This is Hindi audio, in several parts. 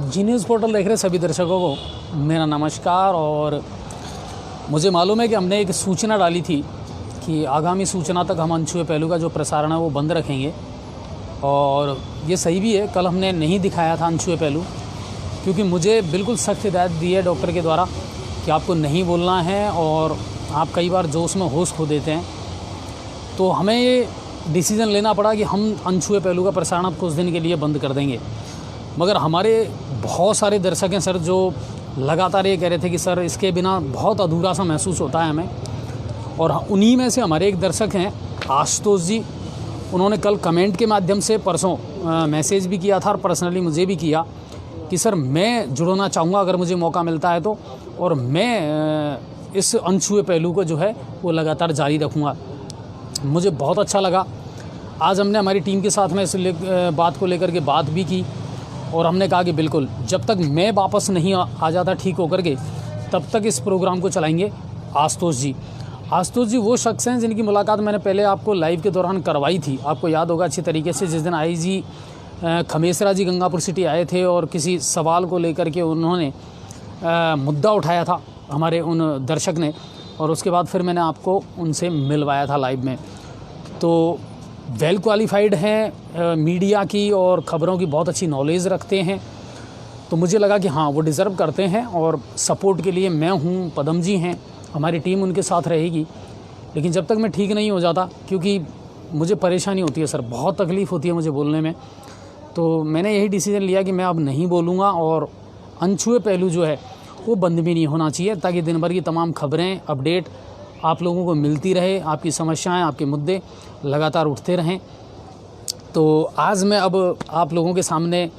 जी न्यूज़ पोर्टल देख रहे सभी दर्शकों को मेरा नमस्कार। और मुझे मालूम है कि हमने एक सूचना डाली थी कि आगामी सूचना तक हम अनछुए पहलू का जो प्रसारण है वो बंद रखेंगे, और ये सही भी है। कल हमने नहीं दिखाया था अनछुए पहलू, क्योंकि मुझे बिल्कुल सख्त हिदायत दी है डॉक्टर के द्वारा कि आपको नहीं बोलना है, और आप कई बार जोश में होश खो देते हैं। तो हमें ये डिसीज़न लेना पड़ा कि हम अनछुए पहलू का प्रसारण अब कुछ दिन के लिए बंद कर देंगे। मगर हमारे बहुत सारे दर्शक हैं सर जो लगातार ये कह रहे थे कि सर इसके बिना बहुत अधूरा सा महसूस होता है हमें। और उन्हीं में से हमारे एक दर्शक हैं आशुतोष जी, उन्होंने कल कमेंट के माध्यम से परसों मैसेज भी किया था और पर्सनली मुझे भी किया कि सर मैं जुड़ना चाहूँगा अगर मुझे मौका मिलता है तो, और मैं इस अनछुए पहलू को जो है वो लगातार जारी रखूँगा। मुझे बहुत अच्छा लगा। आज हमने हमारी टीम के साथ में इस बात को लेकर के बात भी की, और हमने कहा कि बिल्कुल जब तक मैं वापस नहीं आ जाता ठीक होकर के, तब तक इस प्रोग्राम को चलाएंगे। आशुतोष जी वो शख्स हैं जिनकी मुलाकात मैंने पहले आपको लाइव के दौरान करवाई थी। आपको याद होगा अच्छी तरीके से, जिस दिन आईजी खमेसरा जी गंगापुर सिटी आए थे और किसी सवाल को लेकर के उन्होंने मुद्दा उठाया था हमारे उन दर्शक ने, और उसके बाद फिर मैंने आपको उनसे मिलवाया था लाइव में। तो वेल क्वालिफाइड हैं, मीडिया की और ख़बरों की बहुत अच्छी नॉलेज रखते हैं। तो मुझे लगा कि हाँ वो डिज़र्व करते हैं, और सपोर्ट के लिए मैं हूँ, पदम जी हैं, हमारी टीम उनके साथ रहेगी। लेकिन जब तक मैं ठीक नहीं हो जाता, क्योंकि मुझे परेशानी होती है सर, बहुत तकलीफ़ होती है मुझे बोलने में, तो मैंने यही डिसीज़न लिया कि मैं अब नहीं बोलूँगा। और अनछुए पहलू जो है वो बंद भी नहीं होना चाहिए, ताकि दिन भर की तमाम खबरें, अपडेट आप लोगों को मिलती रहे, आपकी समस्याएं, आपके मुद्दे लगातार उठते रहें। तो आज मैं अब आप लोगों के सामने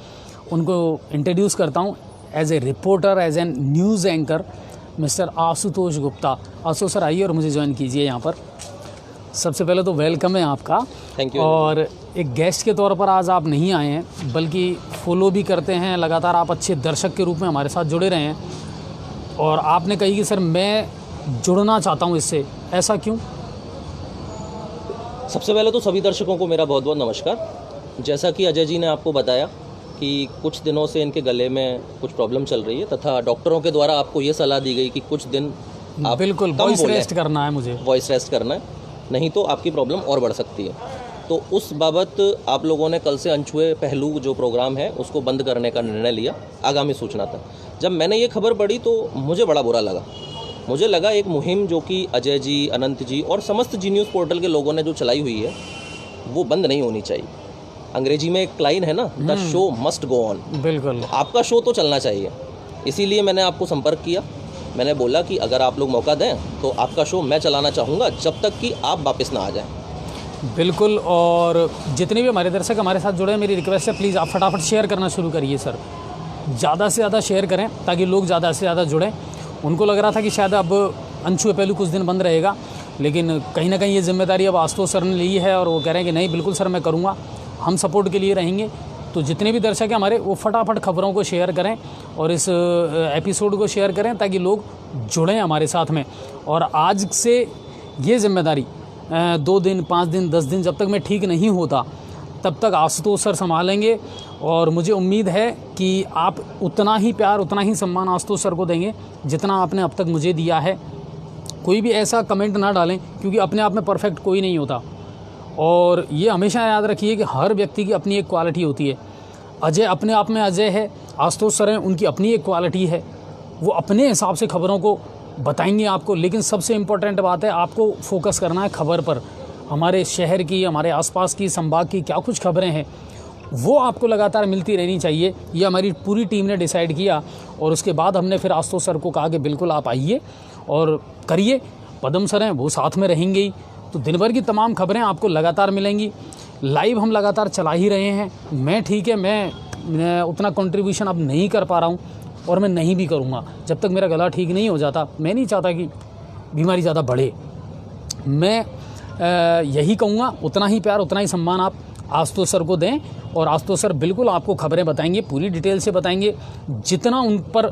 उनको इंट्रोड्यूस करता हूं as a reporter, as an news anchor, mister Ashutosh Gupta. Ashutosh sir आइए और मुझे ज्वाइन कीजिए यहाँ पर। सबसे पहले तो वेलकम है आपका। Thank you. और एक गेस्ट के तौर पर आज आप नहीं आए हैं, बल्कि फॉलो भी करते हैं लगातार, आप अच्छे दर्शक के रूप में हमारे साथ जुड़े रहे हैं, और आपने कही कि सर मैं जुड़ना चाहता हूं इससे, ऐसा क्यों? सबसे पहले तो सभी दर्शकों को मेरा बहुत बहुत नमस्कार। जैसा कि अजय जी ने आपको बताया कि कुछ दिनों से इनके गले में कुछ प्रॉब्लम चल रही है, तथा डॉक्टरों के द्वारा आपको ये सलाह दी गई कि कुछ दिन आप बिल्कुल वॉइस रेस्ट करना है, मुझे वॉइस रेस्ट करना है, नहीं तो आपकी प्रॉब्लम और बढ़ सकती है। तो उस बाबत आप लोगों ने कल से अनछुए पहलू जो प्रोग्राम है उसको बंद करने का निर्णय लिया आगामी सूचना तक। जब मैंने ये खबर पढ़ी तो मुझे बड़ा बुरा लगा। मुझे लगा एक मुहिम जो कि अजय जी, अनंत जी और समस्त जी न्यूज़ पोर्टल के लोगों ने जो चलाई हुई है वो बंद नहीं होनी चाहिए। अंग्रेजी में एक लाइन है ना, the show must go on. बिल्कुल, आपका शो तो चलना चाहिए। इसीलिए मैंने आपको संपर्क किया। मैंने बोला कि अगर आप लोग मौका दें तो आपका शो मैं चलाना चाहूँगा जब तक कि आप वापस ना आ जाएँ। बिल्कुल। और जितने भी हमारे दर्शक हमारे साथ जुड़े हैं, मेरी रिक्वेस्ट है प्लीज़ आप फटाफट शेयर करना शुरू करिए सर, ज़्यादा से ज़्यादा शेयर करें ताकि लोग ज़्यादा से ज़्यादा जुड़ें। उनको लग रहा था कि शायद अब अनछुए पहलू कुछ दिन बंद रहेगा, लेकिन कहीं ना कहीं ये जिम्मेदारी अब आशुतोष सर ने ली है, और वो कह रहे हैं कि नहीं बिल्कुल सर मैं करूँगा, हम सपोर्ट के लिए रहेंगे। तो जितने भी दर्शक हैं हमारे, वो फटाफट खबरों को शेयर करें और इस एपिसोड को शेयर करें ताकि लोग जुड़ें हमारे साथ में। और आज से ये जिम्मेदारी 2 दिन, 5 दिन, 10 दिन, जब तक मैं ठीक नहीं होता तब तक आशुतोष सर संभालेंगे। और मुझे उम्मीद है कि आप उतना ही प्यार, उतना ही सम्मान आशुतोष सर को देंगे जितना आपने अब तक मुझे दिया है। कोई भी ऐसा कमेंट ना डालें, क्योंकि अपने आप में परफेक्ट कोई नहीं होता। और ये हमेशा याद रखिए कि हर व्यक्ति की अपनी एक क्वालिटी होती है। अजय अपने आप में अजय है, आशुतोष सर हैं, उनकी अपनी एक क्वालिटी है, वो अपने हिसाब से खबरों को बताएंगे आपको। लेकिन सबसे इम्पोर्टेंट बात है, आपको फोकस करना है खबर पर। हमारे शहर की, हमारे आसपास की, संभाग की क्या कुछ खबरें हैं वो आपको लगातार मिलती रहनी चाहिए। ये हमारी पूरी टीम ने डिसाइड किया, और उसके बाद हमने फिर आशुतोष सर को कहा कि बिल्कुल आप आइए और करिए। पदम सर हैं, वो साथ में रहेंगे ही। तो दिन भर की तमाम खबरें आपको लगातार मिलेंगी। लाइव हम लगातार चला ही रहे हैं। मैं ठीक है, मैं उतना कंट्रीब्यूशन अब नहीं कर पा रहा हूँ, और मैं नहीं भी करूँगा जब तक मेरा गला ठीक नहीं हो जाता। मैं नहीं चाहता कि बीमारी ज़्यादा बढ़े। मैं यही कहूँगा, उतना ही प्यार, उतना ही सम्मान आप आशुतोष सर को दें, और आशुतोष सर बिल्कुल आपको खबरें बताएंगे, पूरी डिटेल से बताएंगे। जितना उन पर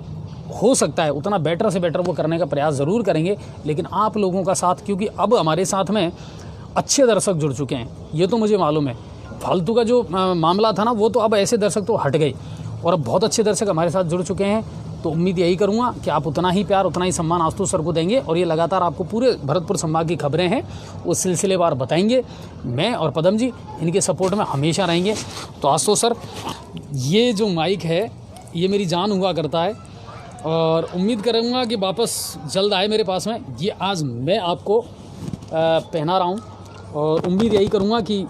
हो सकता है उतना बेटर से बेटर वो करने का प्रयास ज़रूर करेंगे। लेकिन आप लोगों का साथ, क्योंकि अब हमारे साथ में अच्छे दर्शक जुड़ चुके हैं, ये तो मुझे मालूम है। फालतू का जो मामला था ना, वो तो अब ऐसे दर्शक तो हट गए, और अब बहुत अच्छे दर्शक हमारे साथ जुड़ चुके हैं, तो उम्मीद यही करूँगा कि आप उतना ही प्यार उतना ही सम्मान आशुतोष सर को देंगे और ये लगातार आपको पूरे भरतपुर संभाग की खबरें हैं वो सिलसिलेवार बताएंगे। मैं और पदम जी इनके सपोर्ट में हमेशा रहेंगे। तो आशुतोष सर, ये जो माइक है ये मेरी जान हुआ करता है और उम्मीद करूँगा कि वापस जल्द आए मेरे पास में। ये आज मैं आपको पहना रहा हूँ और उम्मीद यही करूँगा कि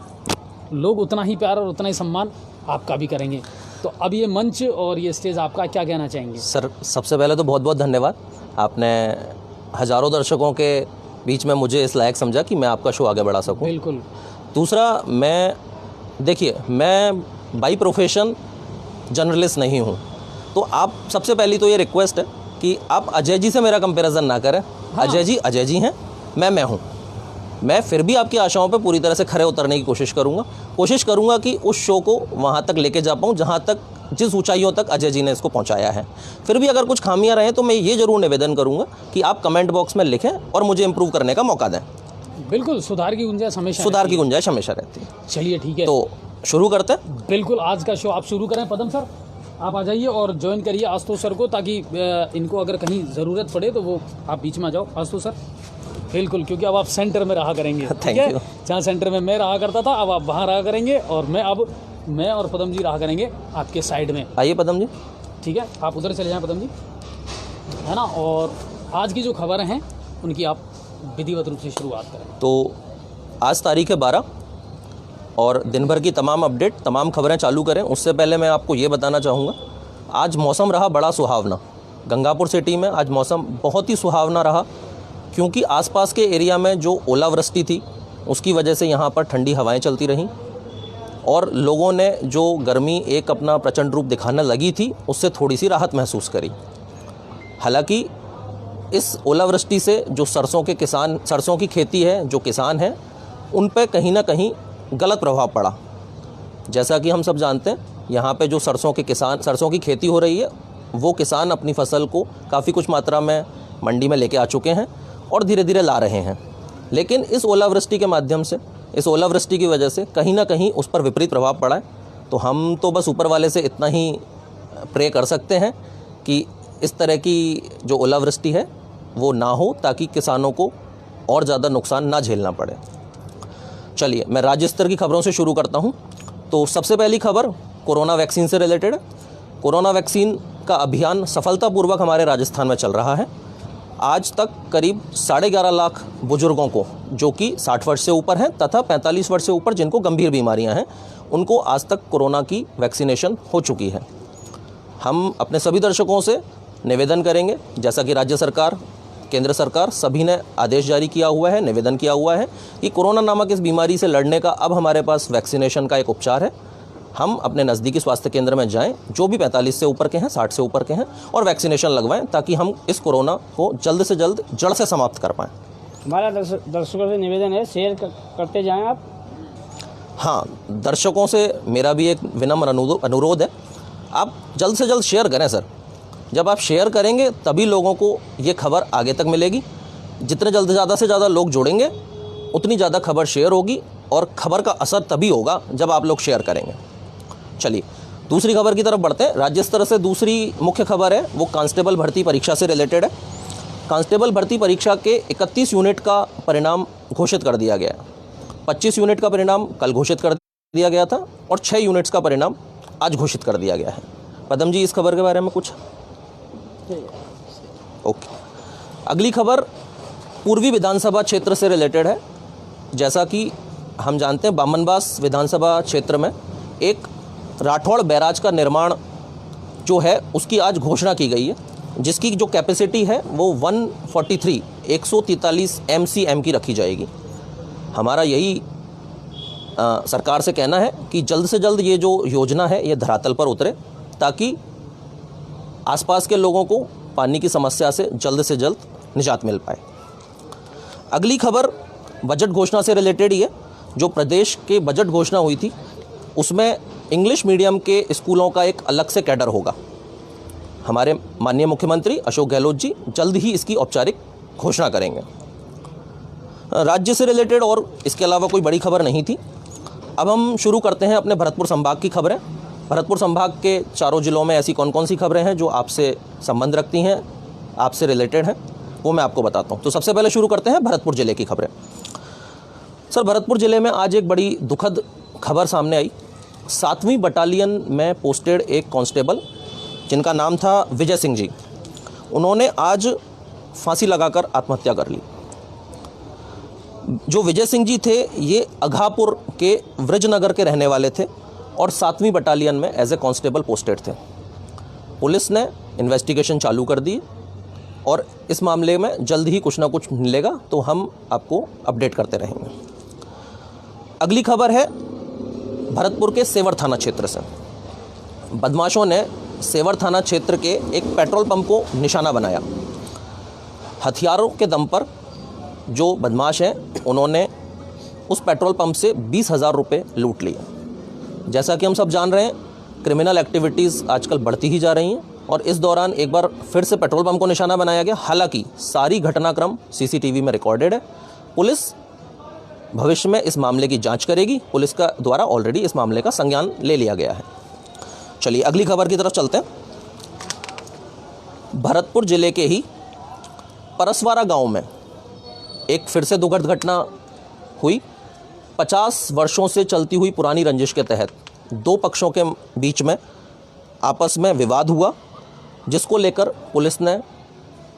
लोग उतना ही प्यार और उतना ही सम्मान आपका भी करेंगे। तो अब ये मंच और ये स्टेज आपका, क्या कहना चाहेंगे? सर, सबसे पहले तो बहुत बहुत धन्यवाद। आपने हज़ारों दर्शकों के बीच में मुझे इस लायक समझा कि मैं आपका शो आगे बढ़ा सकूं। बिल्कुल। दूसरा, मैं बाई प्रोफेशन जर्नलिस्ट नहीं हूं, तो आप सबसे पहली तो ये रिक्वेस्ट है कि आप अजय जी से मेरा कंपैरिजन ना करें। हाँ। अजय जी हैं, मैं हूं। मैं फिर भी आपकी आशाओं पे पूरी तरह से खरे उतरने की कोशिश करूंगा कि उस शो को वहां तक लेके जा पाऊं जहां तक, जिस ऊंचाइयों तक अजय जी ने इसको पहुंचाया है। फिर भी अगर कुछ खामियां रहें तो मैं ये ज़रूर निवेदन करूंगा कि आप कमेंट बॉक्स में लिखें और मुझे इम्प्रूव करने का मौका दें। बिल्कुल, सुधार की गुंजाइश हमेशा रहती है। चलिए ठीक है, तो शुरू करते हैं। बिल्कुल, आज का शो आप शुरू करें। पदम सर, आप आ जाइए और ज्वाइन करिए आशुतोष सर को, ताकि इनको अगर कहीं ज़रूरत पड़े तो वो आप बीच में आ जाओ। आशुतोष सर, बिल्कुल, क्योंकि अब आप सेंटर में रहा करेंगे। Thank you. जहाँ सेंटर में मैं रहा करता था, अब आप वहाँ रहा करेंगे और मैं और पदम जी रहा करेंगे आपके साइड में। आइए पदम जी। ठीक है, आप उधर चले जाएं पदम जी, है ना। और आज की जो खबरें हैं उनकी आप विधिवत रूप से शुरुआत करें। तो आज तारीख है 12 और दिन भर की तमाम अपडेट, तमाम खबरें चालू करें उससे पहले मैं आपको ये बताना चाहूँगा, आज मौसम रहा बड़ा सुहावना। गंगापुर सिटी में आज मौसम बहुत ही सुहावना रहा, क्योंकि आसपास के एरिया में जो ओलावृष्टि थी उसकी वजह से यहाँ पर ठंडी हवाएं चलती रहीं और लोगों ने जो गर्मी एक अपना प्रचंड रूप दिखाने लगी थी उससे थोड़ी सी राहत महसूस करी। हालांकि इस ओलावृष्टि से जो सरसों की खेती है, जो किसान हैं, उन पे कहीं ना कहीं गलत प्रभाव पड़ा। जैसा कि हम सब जानते हैं, यहाँ पे जो सरसों की खेती हो रही है, वो किसान अपनी फसल को काफ़ी कुछ मात्रा में मंडी में लेके आ चुके हैं और धीरे धीरे ला रहे हैं। लेकिन इस ओलावृष्टि के माध्यम से, इस ओलावृष्टि की वजह से कहीं ना कहीं उस पर विपरीत प्रभाव पड़ा है। तो हम तो बस ऊपर वाले से इतना ही प्रे कर सकते हैं कि इस तरह की जो ओलावृष्टि है वो ना हो, ताकि किसानों को और ज़्यादा नुकसान ना झेलना पड़े। चलिए, मैं राज्य स्तर की खबरों से शुरू करता हूँ। तो सबसे पहली खबर कोरोना वैक्सीन से रिलेटेड है। कोरोना वैक्सीन का अभियान सफलतापूर्वक हमारे राजस्थान में चल रहा है। आज तक करीब 11.5 लाख बुजुर्गों को, जो कि 60 वर्ष से ऊपर हैं तथा 45 वर्ष से ऊपर जिनको गंभीर बीमारियां हैं, उनको आज तक कोरोना की वैक्सीनेशन हो चुकी है। हम अपने सभी दर्शकों से निवेदन करेंगे, जैसा कि राज्य सरकार, केंद्र सरकार सभी ने आदेश जारी किया हुआ है, निवेदन किया हुआ है कि कोरोना नामक इस बीमारी से लड़ने का अब हमारे पास वैक्सीनेशन का एक उपचार है। हम अपने नज़दीकी स्वास्थ्य केंद्र में जाएं, जो भी 45 से ऊपर के हैं, 60 से ऊपर के हैं, और वैक्सीनेशन लगवाएं, ताकि हम इस कोरोना को जल्द से जल्द जड़ से समाप्त कर पाएं। हमारा दर्शकों से निवेदन है, शेयर करते जाएं आप। हाँ, दर्शकों से मेरा भी एक विनम्र अनुरोध है, आप जल्द से जल्द शेयर करें सर। जब आप शेयर करेंगे तभी लोगों को ये खबर आगे तक मिलेगी। जितने जल्द ज़्यादा से ज़्यादा लोग जुड़ेंगे उतनी ज़्यादा खबर शेयर होगी, और खबर का असर तभी होगा जब आप लोग शेयर करेंगे। चलिए, दूसरी खबर की तरफ बढ़ते हैं। राज्य स्तर से दूसरी मुख्य खबर है वो कांस्टेबल भर्ती परीक्षा से रिलेटेड है। कांस्टेबल भर्ती परीक्षा के 31 यूनिट का परिणाम घोषित कर दिया गया। 25 यूनिट का परिणाम कल घोषित कर दिया गया था और 6 यूनिट्स का परिणाम आज घोषित कर दिया गया है। पदम जी, इस खबर के बारे में कुछ? ओके। अगली खबर पूर्वी विधानसभा क्षेत्र से रिलेटेड है। जैसा कि हम जानते हैं, बामनबास विधानसभा क्षेत्र में एक राठौड़ बैराज का निर्माण जो है उसकी आज घोषणा की गई है, जिसकी जो कैपेसिटी है वो 143 MCM की रखी जाएगी। हमारा यही सरकार से कहना है कि जल्द से जल्द ये जो योजना है ये धरातल पर उतरे, ताकि आसपास के लोगों को पानी की समस्या से जल्द निजात मिल पाए। अगली खबर बजट घोषणा से रिलेटेड ही है। जो प्रदेश के बजट घोषणा हुई थी उसमें इंग्लिश मीडियम के स्कूलों का एक अलग से कैडर होगा। हमारे माननीय मुख्यमंत्री अशोक गहलोत जी जल्द ही इसकी औपचारिक घोषणा करेंगे। राज्य से रिलेटेड और इसके अलावा कोई बड़ी खबर नहीं थी। अब हम शुरू करते हैं अपने भरतपुर संभाग की खबरें। भरतपुर संभाग के चारों ज़िलों में ऐसी कौन कौन सी खबरें हैं जो आपसे संबंध रखती हैं, आपसे रिलेटेड हैं, वो मैं आपको बताता हूँ। तो सबसे पहले शुरू करते हैं भरतपुर ज़िले की खबरें। सर, भरतपुर ज़िले में आज एक बड़ी दुखद खबर सामने आई। 7वीं बटालियन में पोस्टेड एक कांस्टेबल जिनका नाम था विजय सिंह जी, उन्होंने आज फांसी लगाकर आत्महत्या कर ली। जो विजय सिंह जी थे ये अघापुर के वृजनगर के रहने वाले थे और 7वीं बटालियन में एज ए कांस्टेबल पोस्टेड थे। पुलिस ने इन्वेस्टिगेशन चालू कर दी और इस मामले में जल्द ही कुछ ना कुछ मिलेगा तो हम आपको अपडेट करते रहेंगे। अगली खबर है भरतपुर के सेवर थाना क्षेत्र से। बदमाशों ने सेवर थाना क्षेत्र के एक पेट्रोल पंप को निशाना बनाया। हथियारों के दम पर जो बदमाश हैं उन्होंने उस पेट्रोल पंप से 20,000 रुपये लूट लिए। जैसा कि हम सब जान रहे हैं, क्रिमिनल एक्टिविटीज़ आजकल बढ़ती ही जा रही हैं और इस दौरान एक बार फिर से पेट्रोल पंप को निशाना बनाया गया। हालांकि सारी घटनाक्रम सीसीटीवी में रिकॉर्डेड है। पुलिस भविष्य में इस मामले की जांच करेगी। पुलिस का द्वारा ऑलरेडी इस मामले का संज्ञान ले लिया गया है। चलिए अगली खबर की तरफ चलते हैं। भरतपुर जिले के ही परसवारा गांव में एक फिर से दुखद घटना हुई। 50 वर्षों से चलती हुई पुरानी रंजिश के तहत दो पक्षों के बीच में आपस में विवाद हुआ, जिसको लेकर पुलिस ने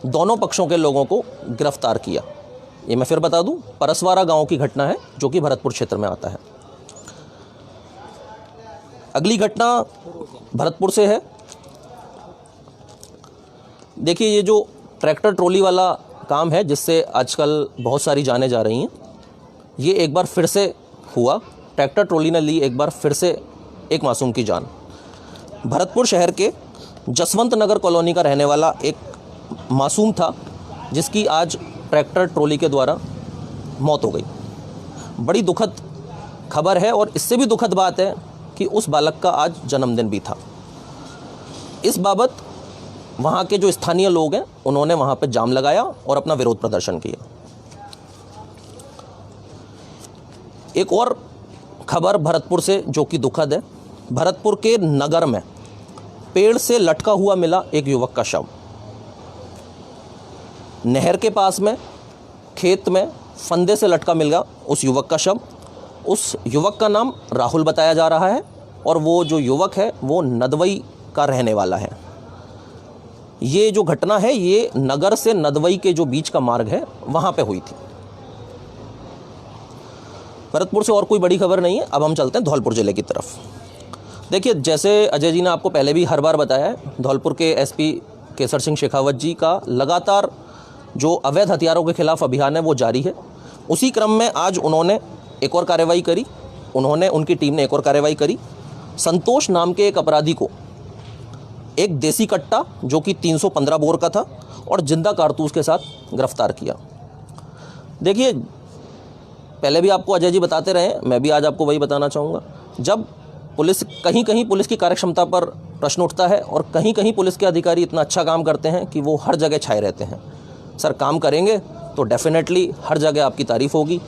दोनों पक्षों के लोगों को गिरफ्तार किया। ये मैं फिर बता दूं, परसवारा गांव की घटना है जो कि भरतपुर क्षेत्र में आता है। अगली घटना भरतपुर से है। देखिए, ये जो ट्रैक्टर ट्रॉली वाला काम है जिससे आजकल बहुत सारी जानें जा रही हैं, ये एक बार फिर से हुआ। ट्रैक्टर ट्रॉली ने ली एक बार फिर से एक मासूम की जान। भरतपुर शहर के जसवंत नगर कॉलोनी का रहने वाला एक मासूम था जिसकी आज ट्रैक्टर ट्रॉली के द्वारा मौत हो गई। बड़ी दुखद खबर है और इससे भी दुखद बात है कि उस बालक का आज जन्मदिन भी था। इस बाबत वहाँ के जो स्थानीय लोग हैं उन्होंने वहाँ पर जाम लगाया और अपना विरोध प्रदर्शन किया। एक और खबर भरतपुर से जो कि दुखद है। भरतपुर के नगर में पेड़ से लटका हुआ मिला एक युवक का शव। नहर के पास में खेत में फंदे से लटका मिल गया उस युवक का शव। उस युवक का नाम राहुल बताया जा रहा है और वो जो युवक है वो नदवई का रहने वाला है। ये जो घटना है ये नगर से नदवई के जो बीच का मार्ग है वहाँ पे हुई थी। भरतपुर से और कोई बड़ी खबर नहीं है। अब हम चलते हैं धौलपुर ज़िले की तरफ। देखिए, जैसे अजय जी ने आपको पहले भी हर बार बताया है, धौलपुर के एसपी केसर सिंह शेखावत जी का लगातार जो अवैध हथियारों के खिलाफ अभियान है वो जारी है। उसी क्रम में आज उन्होंने एक और कार्रवाई करी। उनकी टीम ने एक और कार्रवाई करी। संतोष नाम के एक अपराधी को एक देसी कट्टा जो कि 315 बोर का था और जिंदा कारतूस के साथ गिरफ्तार किया। देखिए, पहले भी आपको अजय जी बताते रहे, मैं भी आज आपको वही बताना चाहूँगा। जब पुलिस कहीं कहीं पुलिस की कार्यक्षमता पर प्रश्न उठता है और कहीं कहीं पुलिस के अधिकारी इतना अच्छा काम करते हैं कि वो हर जगह छाए रहते हैं। सर, काम करेंगे तो डेफिनेटली हर जगह आपकी तारीफ़ होगी।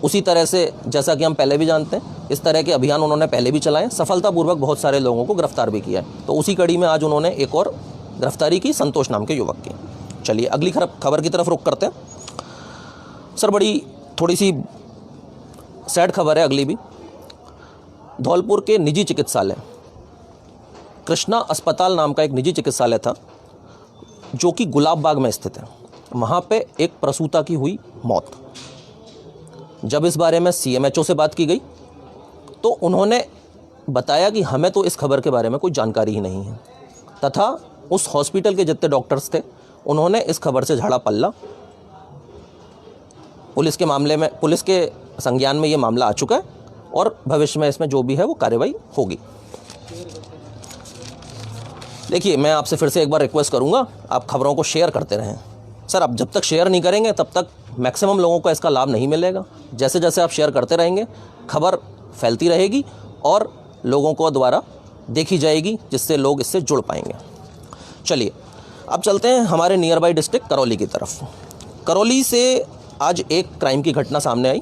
उसी तरह से जैसा कि हम पहले भी जानते हैं, इस तरह के अभियान उन्होंने पहले भी चलाए, सफलतापूर्वक बहुत सारे लोगों को गिरफ्तार भी किया है। तो उसी कड़ी में आज उन्होंने एक और गिरफ्तारी की, संतोष नाम के युवक की। चलिए अगली खबर की तरफ रुख करते हैं। सर, बड़ी थोड़ी सी सैड खबर है अगली भी। धौलपुर के निजी चिकित्सालय कृष्णा अस्पताल नाम का एक निजी चिकित्सालय था जो कि गुलाब बाग में स्थित है। वहाँ पे एक प्रसूता की हुई मौत। जब इस बारे में CMHO से बात की गई तो उन्होंने बताया कि हमें तो इस खबर के बारे में कोई जानकारी ही नहीं है, तथा उस हॉस्पिटल के जितने डॉक्टर्स थे उन्होंने इस खबर से झाड़ा पल्ला। पुलिस के संज्ञान में ये मामला आ चुका है और भविष्य में इसमें जो भी है वो कार्रवाई होगी। देखिए, मैं आपसे फिर से एक बार रिक्वेस्ट करूंगा, आप खबरों को शेयर करते रहें। सर, आप जब तक शेयर नहीं करेंगे तब तक मैक्सिमम लोगों को इसका लाभ नहीं मिलेगा। जैसे जैसे आप शेयर करते रहेंगे खबर फैलती रहेगी और लोगों को द्वारा देखी जाएगी, जिससे लोग इससे जुड़ पाएंगे। चलिए अब चलते हैं हमारे नियर बाई डिस्ट्रिक्ट करौली की तरफ। करौली से आज एक क्राइम की घटना सामने आई।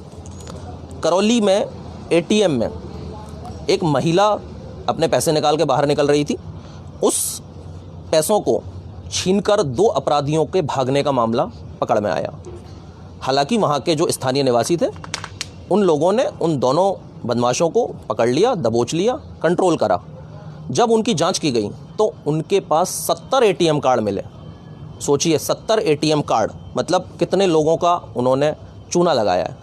करौली में ATM में एक महिला अपने पैसे निकाल के बाहर निकल रही थी। उस पैसों को छीनकर 2 अपराधियों के भागने का मामला पकड़ में आया। हालांकि वहाँ के जो स्थानीय निवासी थे उन लोगों ने उन दोनों बदमाशों को पकड़ लिया, दबोच लिया, कंट्रोल करा। जब उनकी जांच की गई तो उनके पास 70 एटीएम कार्ड मिले। सोचिए 70 एटीएम कार्ड, मतलब कितने लोगों का उन्होंने चूना लगाया है।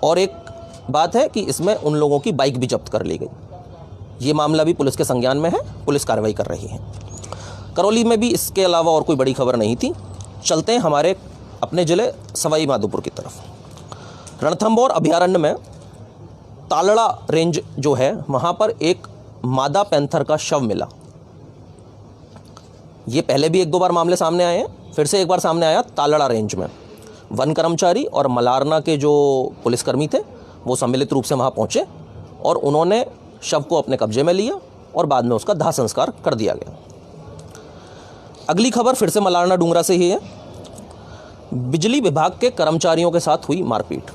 और एक बात है कि इसमें उन लोगों की बाइक भी जब्त कर ली गई। ये मामला भी पुलिस के संज्ञान में है, पुलिस कार्रवाई कर रही है। करौली में भी इसके अलावा और कोई बड़ी खबर नहीं थी। चलते हैं हमारे अपने ज़िले सवाई माधोपुर की तरफ। रणथंभौर अभयारण्य में तालड़ा रेंज जो है वहाँ पर एक मादा पैंथर का शव मिला। ये पहले भी 1-2 बार मामले सामने आए हैं, फिर से एक बार सामने आया तालड़ा रेंज में। वन कर्मचारी और मलारना के जो पुलिसकर्मी थे वो सम्मिलित रूप से वहाँ पहुँचे और उन्होंने शव को अपने कब्जे में लिया और बाद में उसका दाह संस्कार कर दिया गया। अगली खबर फिर से मलारना डूंगरा से ही है। बिजली विभाग के कर्मचारियों के साथ हुई मारपीट।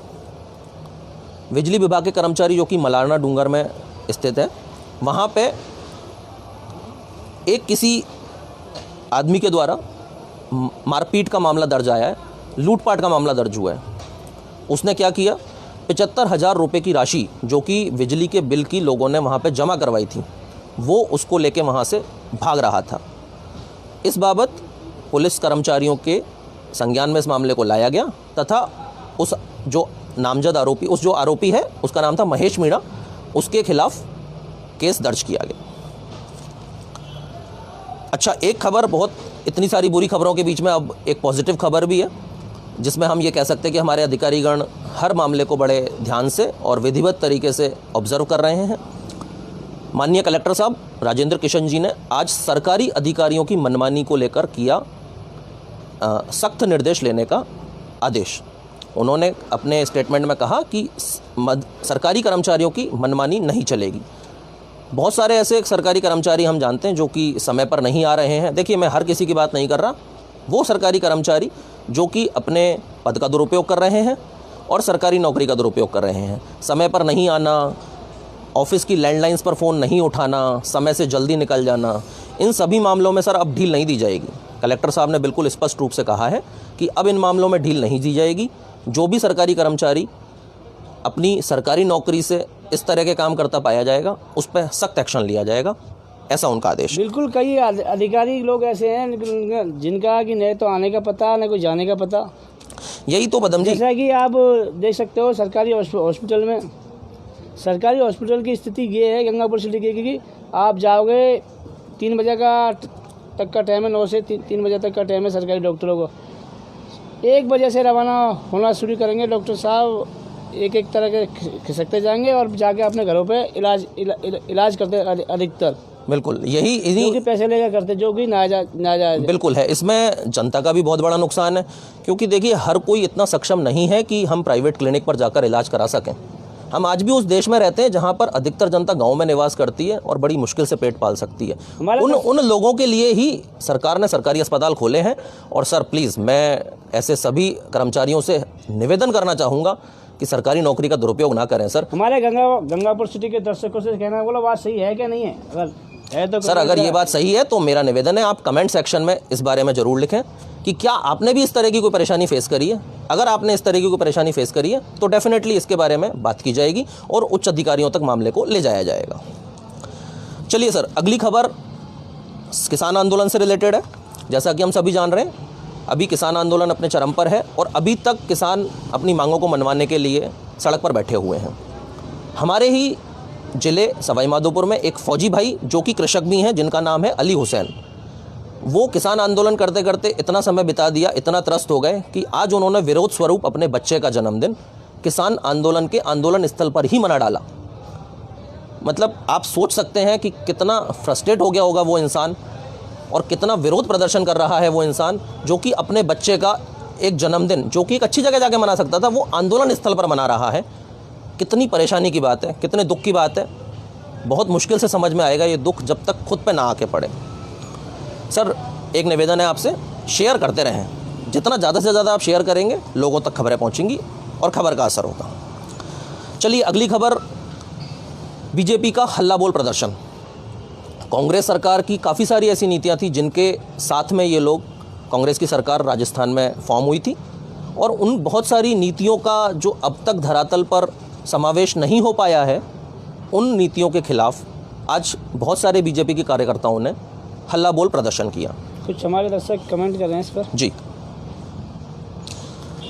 बिजली विभाग के कर्मचारी जो कि मलारना डूंगर में स्थित है, वहाँ पे एक किसी आदमी के द्वारा मारपीट का मामला दर्ज आया है, लूटपाट का मामला दर्ज हुआ है। उसने क्या किया, 75,000 रुपये की राशि जो कि बिजली के बिल की लोगों ने वहाँ पे जमा करवाई थी, वो उसको लेके वहाँ से भाग रहा था। इस बाबत पुलिस कर्मचारियों के संज्ञान में इस मामले को लाया गया तथा उस जो नामजद आरोपी, उस जो आरोपी है उसका नाम था महेश मीणा, उसके खिलाफ केस दर्ज किया गया। अच्छा, एक खबर, बहुत इतनी सारी बुरी खबरों के बीच में अब एक पॉजिटिव खबर भी है, जिसमें हम ये कह सकते हैं कि हमारे अधिकारीगण हर मामले को बड़े ध्यान से और विधिवत तरीके से ऑब्जर्व कर रहे हैं। माननीय कलेक्टर साहब राजेंद्र किशन जी ने आज सरकारी अधिकारियों की मनमानी को लेकर किया सख्त निर्देश लेने का आदेश। उन्होंने अपने स्टेटमेंट में कहा कि सरकारी कर्मचारियों की मनमानी नहीं चलेगी। बहुत सारे ऐसे सरकारी कर्मचारी हम जानते हैं जो कि समय पर नहीं आ रहे हैं। देखिए, मैं हर किसी की बात नहीं कर रहा, वो सरकारी कर्मचारी जो कि अपने पद का दुरुपयोग कर रहे हैं और सरकारी नौकरी का दुरुपयोग कर रहे हैं। समय पर नहीं आना, ऑफिस की लैंडलाइंस पर फ़ोन नहीं उठाना, समय से जल्दी निकल जाना, इन सभी मामलों में सर अब ढील नहीं दी जाएगी। कलेक्टर साहब ने बिल्कुल स्पष्ट रूप से कहा है कि अब इन मामलों में ढील नहीं दी जाएगी। जो भी सरकारी कर्मचारी अपनी सरकारी नौकरी से इस तरह के काम करता पाया जाएगा उस पर सख्त एक्शन लिया जाएगा, ऐसा उनका आदेश। बिल्कुल, कई अधिकारी लोग ऐसे हैं जिनका कि न तो आने का पता न कोई जाने का पता। यही तो बदम जी, जैसा कि आप देख सकते हो सरकारी हॉस्पिटल में, सरकारी हॉस्पिटल की स्थिति ये है गंगापुर सिटी की कि आप जाओगे 3 बजे तक का टाइम है, 9 से 3 बजे तक का टाइम है सरकारी डॉक्टरों को। 1 बजे से रवाना होना शुरू करेंगे डॉक्टर साहब, एक तरह के खिसकते जाएंगे और जाके अपने घरों पे इलाज करते अधिकतर। बिल्कुल यही जो कि पैसे लेकर करते, जो कि नाजायज बिल्कुल है। इसमें जनता का भी बहुत बड़ा नुकसान है, क्योंकि देखिए हर कोई इतना सक्षम नहीं है कि हम प्राइवेट क्लिनिक पर जाकर इलाज करा सकें। हम आज भी उस देश में रहते हैं जहां पर अधिकतर जनता गांव में निवास करती है और बड़ी मुश्किल से पेट पाल सकती है। उन लोगों के लिए ही सरकार ने सरकारी अस्पताल खोले हैं। और सर प्लीज़, मैं ऐसे सभी कर्मचारियों से निवेदन करना चाहूँगा कि सरकारी नौकरी का दुरुपयोग ना करें। सर, हमारे गंगापुर सिटी के दर्शकों से कहना, बोला बात सही है क्या नहीं है? अगर है तो सर, अगर ये बात सही है तो मेरा निवेदन है आप कमेंट सेक्शन में इस बारे में ज़रूर लिखें कि क्या आपने भी इस तरह की कोई परेशानी फेस करी है। अगर आपने इस तरह की कोई परेशानी फेस करी है तो डेफिनेटली इसके बारे में बात की जाएगी और उच्च अधिकारियों तक मामले को ले जाया जाएगा। चलिए सर, अगली खबर किसान आंदोलन से रिलेटेड है। जैसा कि हम सभी जान रहे हैं, अभी किसान आंदोलन अपने चरम पर है और अभी तक किसान अपनी मांगों को मनवाने के लिए सड़क पर बैठे हुए हैं। हमारे ही ज़िले सवाई माधोपुर में एक फौजी भाई जो कि कृषक भी हैं, जिनका नाम है अली हुसैन, वो किसान आंदोलन करते करते इतना समय बिता दिया, इतना त्रस्त हो गए कि आज उन्होंने विरोध स्वरूप अपने बच्चे का जन्मदिन किसान आंदोलन के आंदोलन स्थल पर ही मना डाला। मतलब आप सोच सकते हैं कि कितना फ्रस्ट्रेट हो गया होगा वो इंसान और कितना विरोध प्रदर्शन कर रहा है वो इंसान, जो कि अपने बच्चे का एक जन्मदिन, जो कि एक अच्छी जगह जाके मना सकता था, वो आंदोलन स्थल पर मना रहा है। कितनी परेशानी की बात है, कितने दुख की बात है। बहुत मुश्किल से समझ में आएगा ये दुख जब तक खुद पे ना आके पड़े। सर, एक निवेदन है आपसे, शेयर करते रहें। जितना ज़्यादा से ज़्यादा आप शेयर करेंगे लोगों तक खबरें पहुंचेंगी और खबर का असर होगा। चलिए अगली खबर, बीजेपी का हल्ला बोल प्रदर्शन। कांग्रेस सरकार की काफ़ी सारी ऐसी नीतियां थी जिनके साथ में ये लोग, कांग्रेस की सरकार राजस्थान में फॉर्म हुई थी, और उन बहुत सारी नीतियों का जो अब तक धरातल पर समावेश नहीं हो पाया है, उन नीतियों के खिलाफ आज बहुत सारे बीजेपी के कार्यकर्ताओं ने हल्ला बोल प्रदर्शन किया। कुछ हमारे दर्शक कमेंट कर रहे हैं इस पर। जी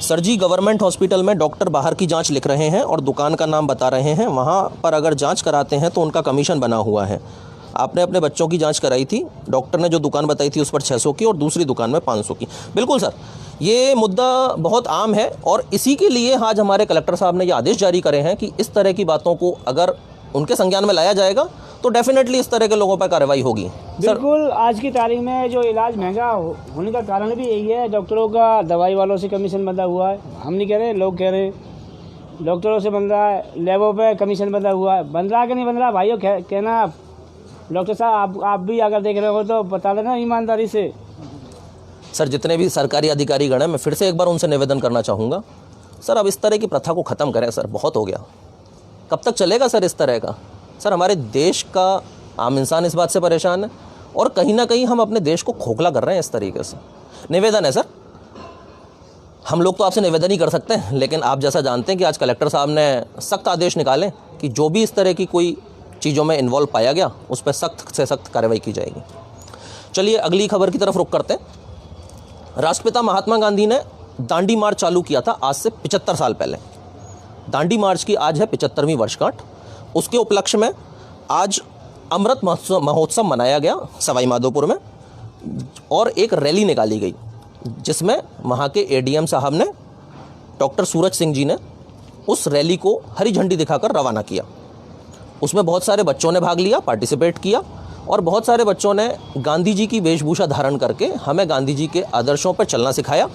सर जी, गवर्नमेंट हॉस्पिटल में डॉक्टर बाहर की जांच लिख रहे हैं और दुकान का नाम बता रहे हैं, वहां पर अगर जांच कराते हैं तो उनका कमीशन बना हुआ है। आपने अपने बच्चों की जांच कराई थी, डॉक्टर ने जो दुकान बताई थी उस पर 600 की और दूसरी दुकान में 500 की। बिल्कुल सर, ये मुद्दा बहुत आम है और इसी के लिए आज हमारे कलेक्टर साहब ने ये आदेश जारी करे हैं कि इस तरह की बातों को अगर उनके संज्ञान में लाया जाएगा तो डेफिनेटली इस तरह के लोगों पर कार्रवाई होगी। बिल्कुल, आज की तारीख में जो इलाज महंगा होने का कारण भी यही है, डॉक्टरों का दवाई वालों से कमीशन बंधा हुआ है। हम नहीं कह रहे, लोग कह रहे हैं डॉक्टरों से बन रहा है, लैबों पे कमीशन बंधा हुआ है। बन रहा कि नहीं बन रहा भाइयों, कहना आप डॉक्टर साहब, आप भी अगर देख रहे हो तो बता देना ईमानदारी से। सर, जितने भी सरकारी अधिकारी गण हैं, मैं फिर से एक बार उनसे निवेदन करना चाहूँगा, सर अब इस तरह की प्रथा को ख़त्म करें। सर बहुत हो गया, कब तक चलेगा सर इस तरह का? सर हमारे देश का आम इंसान इस बात से परेशान है और कहीं ना कहीं हम अपने देश को खोखला कर रहे हैं इस तरीके से। निवेदन है सर, हम लोग तो आपसे निवेदन ही कर सकते हैं, लेकिन आप जैसा जानते हैं कि आज कलेक्टर साहब ने सख्त आदेश निकाले कि जो भी इस तरह की कोई चीज़ों में इन्वॉल्व पाया गया उस पर सख्त से सख्त कार्रवाई की जाएगी। चलिए अगली खबर की तरफ रुख करते हैं। राष्ट्रपिता महात्मा गांधी ने दांडी मार्च चालू किया था आज से 75 साल पहले। दांडी मार्च की आज है 75वीं वर्षगांठ। उसके उपलक्ष्य में आज अमृत महोत्सव मनाया गया सवाई माधोपुर में और एक रैली निकाली गई जिसमें वहाँ के एडीएम साहब ने, डॉक्टर सूरज सिंह जी ने उस रैली को हरी झंडी दिखाकर रवाना किया। उसमें बहुत सारे बच्चों ने भाग लिया, पार्टिसिपेट किया और बहुत सारे बच्चों ने गांधी जी की वेशभूषा धारण करके हमें गांधी जी के आदर्शों पर चलना सिखाया।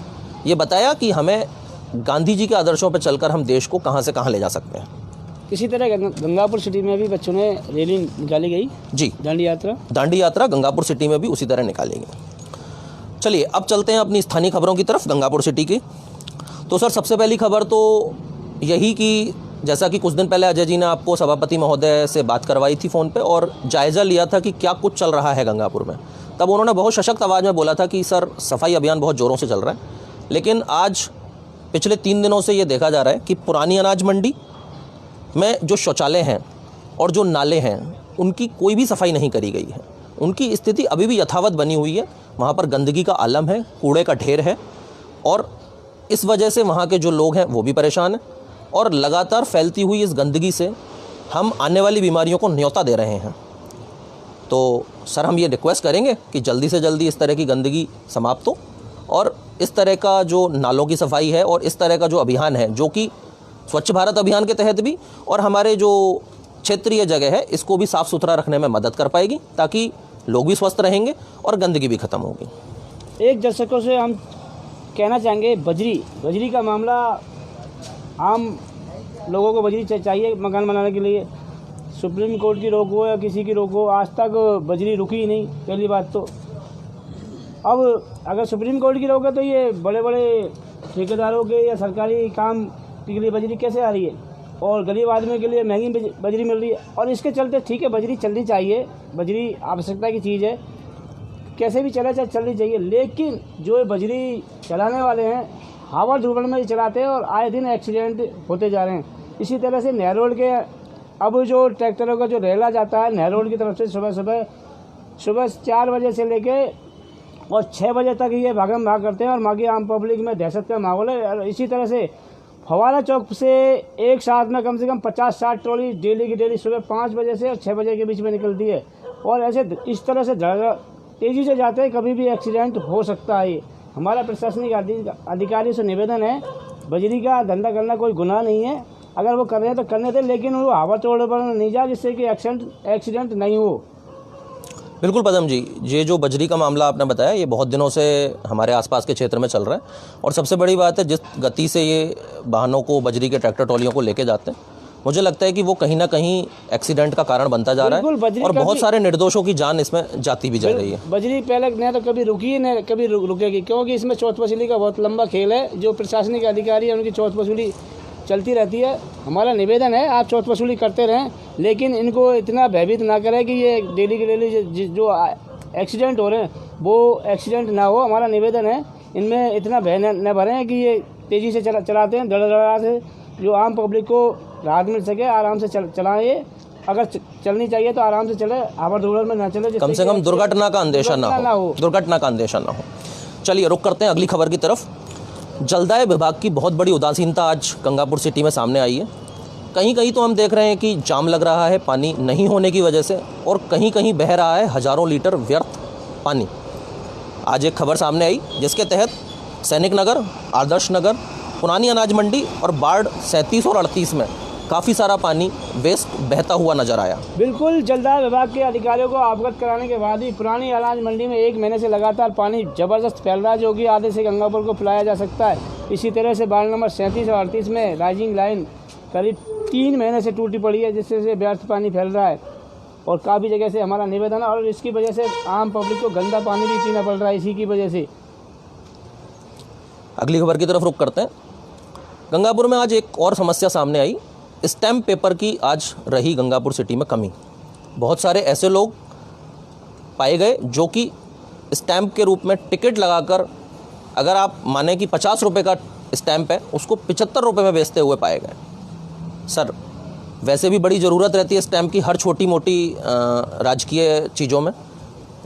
ये बताया कि हमें गांधी जी के आदर्शों पर चलकर हम देश को कहाँ से कहाँ ले जा सकते हैं। इसी तरह गंगापुर सिटी में भी बच्चों ने रैली निकाली गई। जी, दांडी यात्रा गंगापुर सिटी में भी उसी तरह निकाली गई। चलिए अब चलते हैं अपनी स्थानीय खबरों की तरफ, गंगापुर सिटी की। तो सर सबसे पहली खबर तो यही कि जैसा कि कुछ दिन पहले अजय जी ने आपको सभापति महोदय से बात करवाई थी फ़ोन पे और जायज़ा लिया था कि क्या कुछ चल रहा है गंगापुर में, तब उन्होंने बहुत सशक्त आवाज़ में बोला था कि सर सफाई अभियान बहुत ज़ोरों से चल रहा है। लेकिन आज पिछले 3 दिनों से ये देखा जा रहा है कि पुरानी अनाज मंडी में जो शौचालय हैं और जो नाले हैं उनकी कोई भी सफाई नहीं करी गई है। उनकी स्थिति अभी भी यथावत बनी हुई है। वहाँ पर गंदगी का आलम है, कूड़े का ढेर है और इस वजह से वहाँ के जो लोग हैं वो भी परेशान हैं और लगातार फैलती हुई इस गंदगी से हम आने वाली बीमारियों को न्योता दे रहे हैं। तो सर हम ये रिक्वेस्ट करेंगे कि जल्दी से जल्दी इस तरह की गंदगी समाप्त हो और इस तरह का जो नालों की सफाई है और इस तरह का जो अभियान है जो कि स्वच्छ भारत अभियान के तहत भी और हमारे जो क्षेत्रीय जगह है इसको भी साफ़ सुथरा रखने में मदद कर पाएगी, ताकि लोग भी स्वस्थ रहेंगे और गंदगी भी ख़त्म होगी। एक दर्शकों से हम कहना चाहेंगे, बजरी का मामला, आम लोगों को बजरी चाहिए मकान बनाने के लिए। सुप्रीम कोर्ट की रोक हो या किसी की रोक हो, आज तक बजरी रुकी ही नहीं। पहली बात तो अब अगर सुप्रीम कोर्ट की रोक है तो ये बड़े बड़े ठेकेदारों के या सरकारी काम के लिए बजरी कैसे आ रही है और गरीब आदमी के लिए महंगी बजरी मिल रही है। और इसके चलते ठीक है बजरी चलनी चाहिए, बजरी आवश्यकता की चीज़ है, कैसे भी चला चाहे चलनी चाहिए। लेकिन जो बजरी चलाने वाले हैं हवा धुबड़ में चलाते हैं और आए दिन एक्सीडेंट होते जा रहे हैं। इसी तरह से नहर रोड के अब जो ट्रैक्टरों का जो रेला जाता है नहर रोड की तरफ से सुबह 4 बजे से लेके और 6 बजे तक ये भागम भाग करते हैं और बाकी आम पब्लिक में दहशत का माहौल है। और इसी तरह से फवारा चौक से एक साथ में कम से कम 50-60 ट्रॉली डेली की डेली सुबह 5 बजे से और 6 बजे के बीच में निकलती है और ऐसे इस तरह से तेज़ी से जाते हैं, कभी भी एक्सीडेंट हो सकता है। हमारा प्रशासनिक अधिकारी से निवेदन है, बजरी का धंधा करना कोई गुनाह नहीं है, अगर वो कर रहे हैं तो करने दें, लेकिन वो हवा तोड़ पर नहीं जाए जिससे कि एक्सीडेंट नहीं हो। बिल्कुल पदम जी, ये जो बजरी का मामला आपने बताया ये बहुत दिनों से हमारे आसपास के क्षेत्र में चल रहा है और सबसे बड़ी बात है जिस गति से ये वाहनों को, बजरी के ट्रैक्टर ट्रॉलियों को लेके जाते हैं, मुझे लगता है कि वो कहीं ना कहीं एक्सीडेंट का कारण बनता जा रहा है और बहुत सारे निर्दोषों की जान इसमें जाती भी जा रही है। बजरी पहले न तो कभी रुकी न कभी रुकेगी, क्योंकि इसमें चौथ वसूली का बहुत लंबा खेल है। जो प्रशासनिक अधिकारी है उनकी चौथ वसूली चलती रहती है। हमारा निवेदन है आप चौथ वसूली करते रहें, लेकिन इनको इतना भयभीत ना करें कि ये डेली के डेली जो एक्सीडेंट हो रहे हैं वो एक्सीडेंट ना हो। हमारा निवेदन है इनमें इतना भय न भरें कि ये तेज़ी से चलाते हैं, धड़धड़ा से, जो आम पब्लिक को राहत मिल सके, आराम से चलाएं। ये अगर चलनी चाहिए तो आराम से चले, आवर दूर में ना चले, कम से कम दुर्घटना का अंदेशा ना हो, दुर्घटना का अंदेशा ना हो। चलिए रुक करते हैं अगली खबर की तरफ। जलदाय विभाग की बहुत बड़ी उदासीनता आज गंगापुर सिटी में सामने आई है। कहीं कहीं तो हम देख रहे हैं कि जाम लग रहा है पानी नहीं होने की वजह से, और कहीं कहीं बह रहा है हज़ारों लीटर व्यर्थ पानी। आज एक खबर सामने आई जिसके तहत सैनिक नगर, आदर्श नगर, पुरानी अनाज मंडी और वार्ड 37 और 38 में काफ़ी सारा पानी वेस्ट बहता हुआ नजर आया। बिल्कुल, जलदाय विभाग के अधिकारियों को अवगत कराने के बाद भी पुरानी अनाज मंडी में 1 महीने से लगातार पानी जबरदस्त फैल रहा है, जो कि आधे से गंगापुर को पिलाया जा सकता है। इसी तरह से वार्ड नंबर 37 और 38 में राइजिंग लाइन करीब 3 महीने से टूटी पड़ी है, जिससे से व्यर्थ पानी फैल रहा है। और काफ़ी जगह से हमारा निवेदन है, और इसकी वजह से आम पब्लिक को गंदा पानी भी पीना पड़ रहा है इसी की वजह से। अगली खबर की तरफ रुख करते हैं। गंगापुर में आज एक और समस्या सामने आई। स्टैम्प पेपर की आज रही गंगापुर सिटी में कमी। बहुत सारे ऐसे लोग पाए गए जो कि स्टैम्प के रूप में टिकट लगाकर, अगर आप माने कि 50 रुपये का स्टैम्प है, उसको 75 रुपये में बेचते हुए पाए गए। सर, वैसे भी बड़ी ज़रूरत रहती है स्टैम्प की हर छोटी मोटी राजकीय चीज़ों में।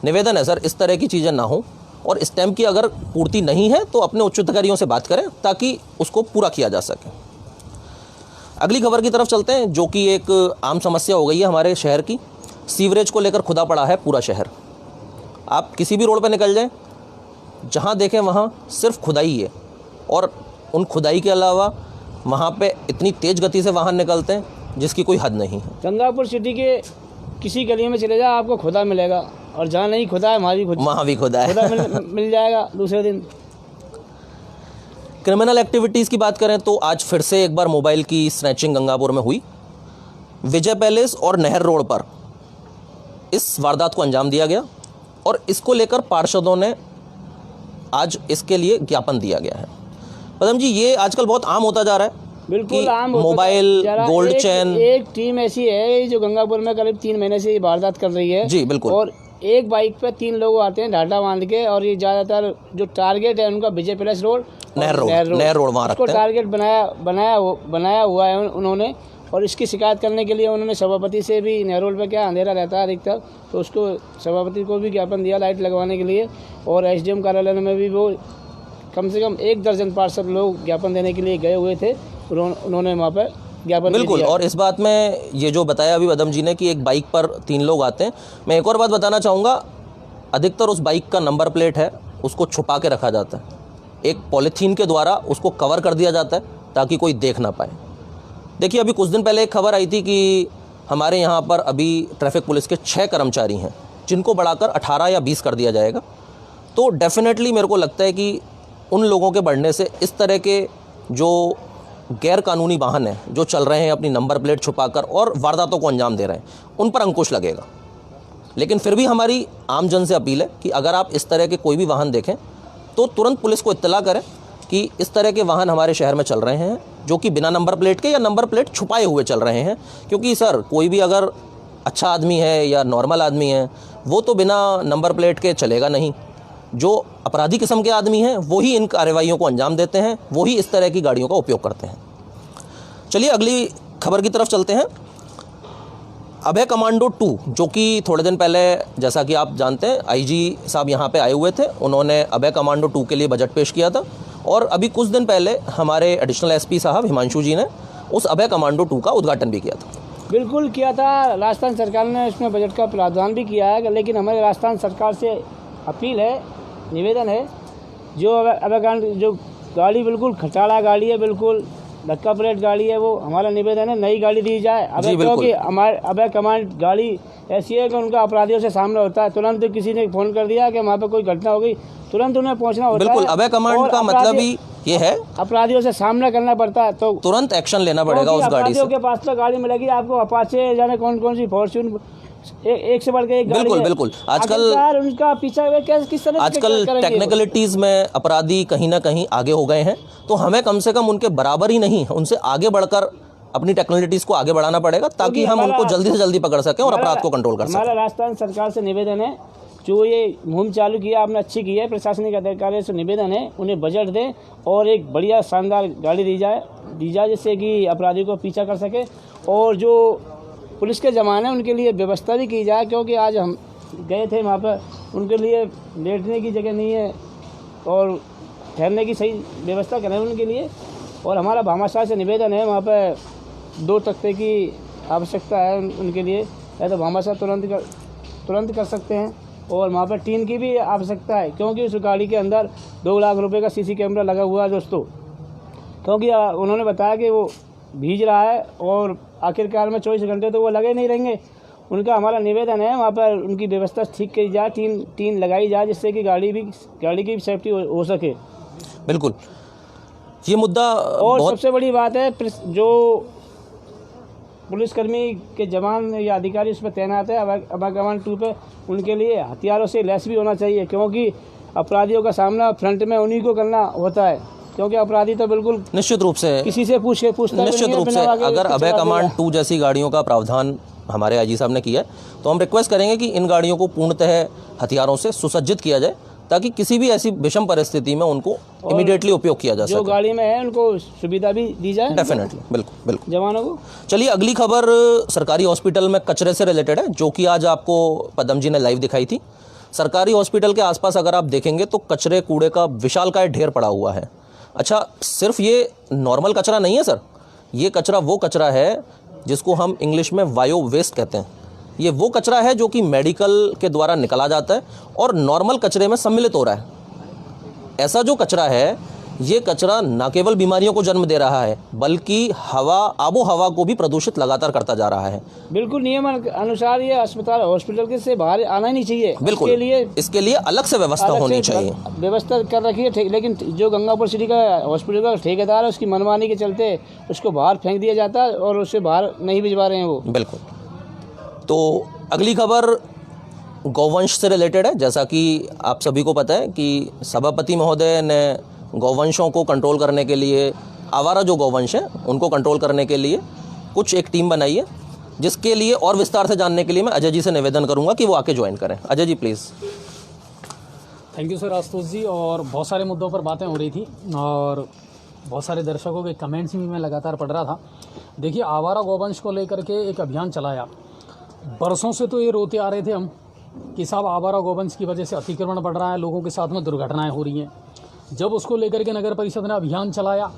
निवेदन है सर, इस तरह की चीज़ें ना हो, और स्टैम्प की अगर पूर्ति नहीं है तो अपने उच्च अधिकारियों से बात करें ताकि उसको पूरा किया जा सके। अगली खबर की तरफ चलते हैं, जो कि एक आम समस्या हो गई है हमारे शहर की। सीवरेज को लेकर खुदा पड़ा है पूरा शहर। आप किसी भी रोड पर निकल जाएं, जहां देखें वहां सिर्फ खुदाई है, और उन खुदाई के अलावा वहां पे इतनी तेज़ गति से वाहन निकलते हैं जिसकी कोई हद नहीं है। गंगापुर सिटी के किसी गली में चले जाए आपको खुदा मिलेगा, और जहाँ नहीं खुदा है वहाँ भी खुदा मिल जाएगा दूसरे दिन। क्रिमिनल एक्टिविटीज़ की बात करें तो आज फिर से एक बार मोबाइल की स्नैचिंग गंगापुर में हुई। विजय पैलेस और नहर रोड पर इस वारदात को अंजाम दिया गया, और इसको लेकर पार्षदों ने आज इसके लिए ज्ञापन दिया गया है। पदम जी, ये आजकल बहुत आम होता जा रहा है। बिल्कुल आम मोबाइल, गोल्ड चेन। एक टीम ऐसी है जो गंगापुर में करीब 3 महीने से ये वारदात कर रही है। जी बिल्कुल। और एक बाइक पे 3 लोग आते हैं ढाटा बांध के, और ये ज़्यादातर जो टारगेट है उनका विजय पैलेस रोड, नहर रोड वहाँ रखते हैं। टारगेट बनाया हुआ है उन्होंने। और इसकी शिकायत करने के लिए उन्होंने सभापति से भी, नहर रोड पर क्या अंधेरा रहता है अधिकतर, तो उसको सभापति को भी ज्ञापन दिया लाइट लगवाने के लिए। और SDM कार्यालय में भी वो कम से कम 1 दर्जन पार्षद लोग ज्ञापन देने के लिए गए हुए थे, उन्होंने वहाँ पर ज्ञापन बिल्कुल। और इस बात में ये जो बताया अभी पदम जी ने कि एक बाइक पर 3 लोग आते हैं, मैं एक और बात बताना चाहूँगा। अधिकतर उस बाइक का नंबर प्लेट है उसको छुपा के रखा जाता है, एक पॉलीथीन के द्वारा उसको कवर कर दिया जाता है ताकि कोई देख ना पाए। देखिए, अभी कुछ दिन पहले एक खबर आई थी कि हमारे यहाँ पर अभी ट्रैफिक पुलिस के 6 कर्मचारी हैं जिनको बढ़ाकर 18 या 20 कर दिया जाएगा। तो डेफिनेटली मेरे को लगता है कि उन लोगों के बढ़ने से इस तरह के जो गैर कानूनी वाहन हैं जो चल रहे हैं अपनी नंबर प्लेट छुपाकर और वारदातों को अंजाम दे रहे हैं, उन पर अंकुश लगेगा। लेकिन फिर भी हमारी आम जन से अपील है कि अगर आप इस तरह के कोई भी वाहन देखें तो तुरंत पुलिस को इत्तला करें कि इस तरह के वाहन हमारे शहर में चल रहे हैं जो कि बिना नंबर प्लेट के या नंबर प्लेट छुपाए हुए चल रहे हैं। क्योंकि सर, कोई भी अगर अच्छा आदमी है या नॉर्मल आदमी है वो तो बिना नंबर प्लेट के चलेगा नहीं। जो अपराधी किस्म के आदमी हैं वही इन कार्रवाइयों को अंजाम देते हैं, वही इस तरह की गाड़ियों का उपयोग करते हैं। चलिए अगली खबर की तरफ चलते हैं। अभय कमांडो 2, जो कि थोड़े दिन पहले, जैसा कि आप जानते हैं, IG साहब यहाँ पे आए हुए थे, उन्होंने अभय कमांडो 2 के लिए बजट पेश किया था। और अभी कुछ दिन पहले हमारे एडिशनल SP साहब हिमांशु जी ने उस अभय कमांडो 2 का उद्घाटन भी किया था। बिल्कुल किया था। राजस्थान सरकार ने इसमें बजट का प्रावधान भी किया है, लेकिन हमारे राजस्थान सरकार से अपील है, निवेदन है, जो अभय जो गाड़ी बिल्कुल खटाड़ा गाड़ी है, बिल्कुल धक्का प्लेट गाड़ी है, वो हमारा निवेदन है नई गाड़ी दी जाए। क्योंकि हमारे अभय कमांड गाड़ी ऐसी है कि उनका अपराधियों से सामना होता है। तुरंत किसी ने फ़ोन कर दिया कि वहाँ पे कोई घटना हो गई, तुरंत उन्हें पहुँचना होता है। बिल्कुल, अभय कमांड का मतलब ही ये है, अपराधियों से सामना करना पड़ता है तो तुरंत एक्शन लेना पड़ेगा उस गाड़ी से। अपराधियों के पास तो गाड़ी मिलेगी आपको, अपाचे जाने कौन कौन सी, फॉर्च्यून एक से बढ़ के एक गाड़ी बिल्कुल है। बिल्कुल। आजकल आखिरकार उनका पीछा कैसे किस तरह से आजकल करेंगे वो? टेक्निकलिटीज़ में अपराधी कहीं ना कहीं आगे हो गए हैं, तो हमें कम से कम उनके बराबर ही नहीं, उनसे आगे बढ़कर अपनी टेक्निकलिटीज़ को आगे बढ़ाना पड़ेगा, ताकि हम उनको जल्दी से जल्दी पकड़ सकें और अपराध को कंट्रोल कर सकें। हमारा राजस्थान सरकार से निवेदन है, जो ये मुहिम चालू किया आपने अच्छी की है, प्रशासनिक अधिकारियों से निवेदन है उन्हें बजट दें और एक बढ़िया शानदार गाड़ी दी जाए जिससे कि अपराधी को पीछा कर सके। और जो पुलिस के जवान हैं उनके लिए व्यवस्था भी की जाए, क्योंकि आज हम गए थे वहाँ पर, उनके लिए लेटने की जगह नहीं है और ठहरने की सही व्यवस्था करें उनके लिए। और हमारा भामाशाह से निवेदन है, वहाँ पर 2 तख्ते की आवश्यकता है उनके लिए, या तो भामाशाह तुरंत कर सकते हैं। और वहाँ पर टीन की भी आवश्यकता है, क्योंकि उस गाड़ी के अंदर 2 लाख रुपए का सीसी कैमरा लगा हुआ है दोस्तों, क्योंकि उन्होंने बताया कि वो भीज रहा है और आखिरकार में 24 घंटे तो वो लगे नहीं रहेंगे। उनका हमारा निवेदन है वहाँ पर उनकी व्यवस्था ठीक की जाए, टीन लगाई जाए, जिससे कि गाड़ी की भी सेफ्टी हो सके। बिल्कुल, ये मुद्दा और सबसे बड़ी बात है, जो पुलिसकर्मी के जवान या अधिकारी उस पर तैनात है अबागवान 2 पे, उनके लिए हथियारों से लैस भी होना चाहिए, क्योंकि अपराधियों का सामना फ्रंट में उन्हीं को करना होता है, क्योंकि अपराधी तो बिल्कुल निश्चित रूप से किसी से पूछता निश्चित रूप से अगर अभय कमांड 2 जैसी गाड़ियों का प्रावधान हमारे आईजी साहब ने किया है, तो हम रिक्वेस्ट करेंगे कि इन गाड़ियों को पूर्णतः हथियारों से सुसज्जित किया जाए, ताकि किसी भी ऐसी विषम परिस्थिति में उनको इमीडिएटली उपयोग किया जा सके। जो गाड़ी में है उनको सुविधा भी दी जाए डेफिनेटली, बिल्कुल बिल्कुल जवानों को। चलिए, अगली खबर सरकारी हॉस्पिटल में कचरे से रिलेटेड है, जो कि आज आपको पदम जी ने लाइव दिखाई थी। सरकारी हॉस्पिटल के आसपास अगर आप देखेंगे तो कचरे कूड़े का विशालकाय ढेर पड़ा हुआ है। अच्छा, सिर्फ ये नॉर्मल कचरा नहीं है सर, ये कचरा वो कचरा है जिसको हम इंग्लिश में बायो वेस्ट कहते हैं। ये वो कचरा है जो कि मेडिकल के द्वारा निकाला जाता है और नॉर्मल कचरे में सम्मिलित हो रहा है। ऐसा जो कचरा है, ये कचरा न केवल बीमारियों को जन्म दे रहा है, बल्कि आबो हवा को भी प्रदूषित लगातार करता जा रहा है। बिल्कुल नियम अनुसार ये अस्पताल हॉस्पिटल के से बाहर आना ही नहीं चाहिए। बिल्कुल, इसके लिए अलग से व्यवस्था होनी चाहिए। व्यवस्था कर रखी है, लेकिन जो गंगापुर सिटी का हॉस्पिटल का ठेकेदार है, उसकी मनमानी के चलते उसको बाहर फेंक दिया जाता है और उससे बाहर नहीं भिजवा रहे हैं वो। बिल्कुल। तो अगली खबर गौवंश से रिलेटेड है। जैसा कि आप सभी को पता है कि सभापति महोदय ने गौवंशों को कंट्रोल करने के लिए, आवारा जो गौवंश हैं उनको कंट्रोल करने के लिए कुछ एक टीम बनाई है, जिसके लिए और विस्तार से जानने के लिए मैं अजय जी से निवेदन करूंगा कि वो आके ज्वाइन करें। Ajay ji please. Thank you sir Ashutosh ji. और बहुत सारे मुद्दों पर बातें हो रही थी और बहुत सारे दर्शकों के कमेंट्स भी मैं लगातार पढ़ रहा था। देखिए, आवारा गौवंश को लेकर के एक अभियान चलाया। बरसों से तो ये रोते आ रहे थे हम कि साहब आवारा गौवंश की वजह से अतिक्रमण बढ़ रहा है, लोगों के साथ में दुर्घटनाएं हो रही हैं। जब उसको लेकर के नगर परिषद ने अभियान चलाया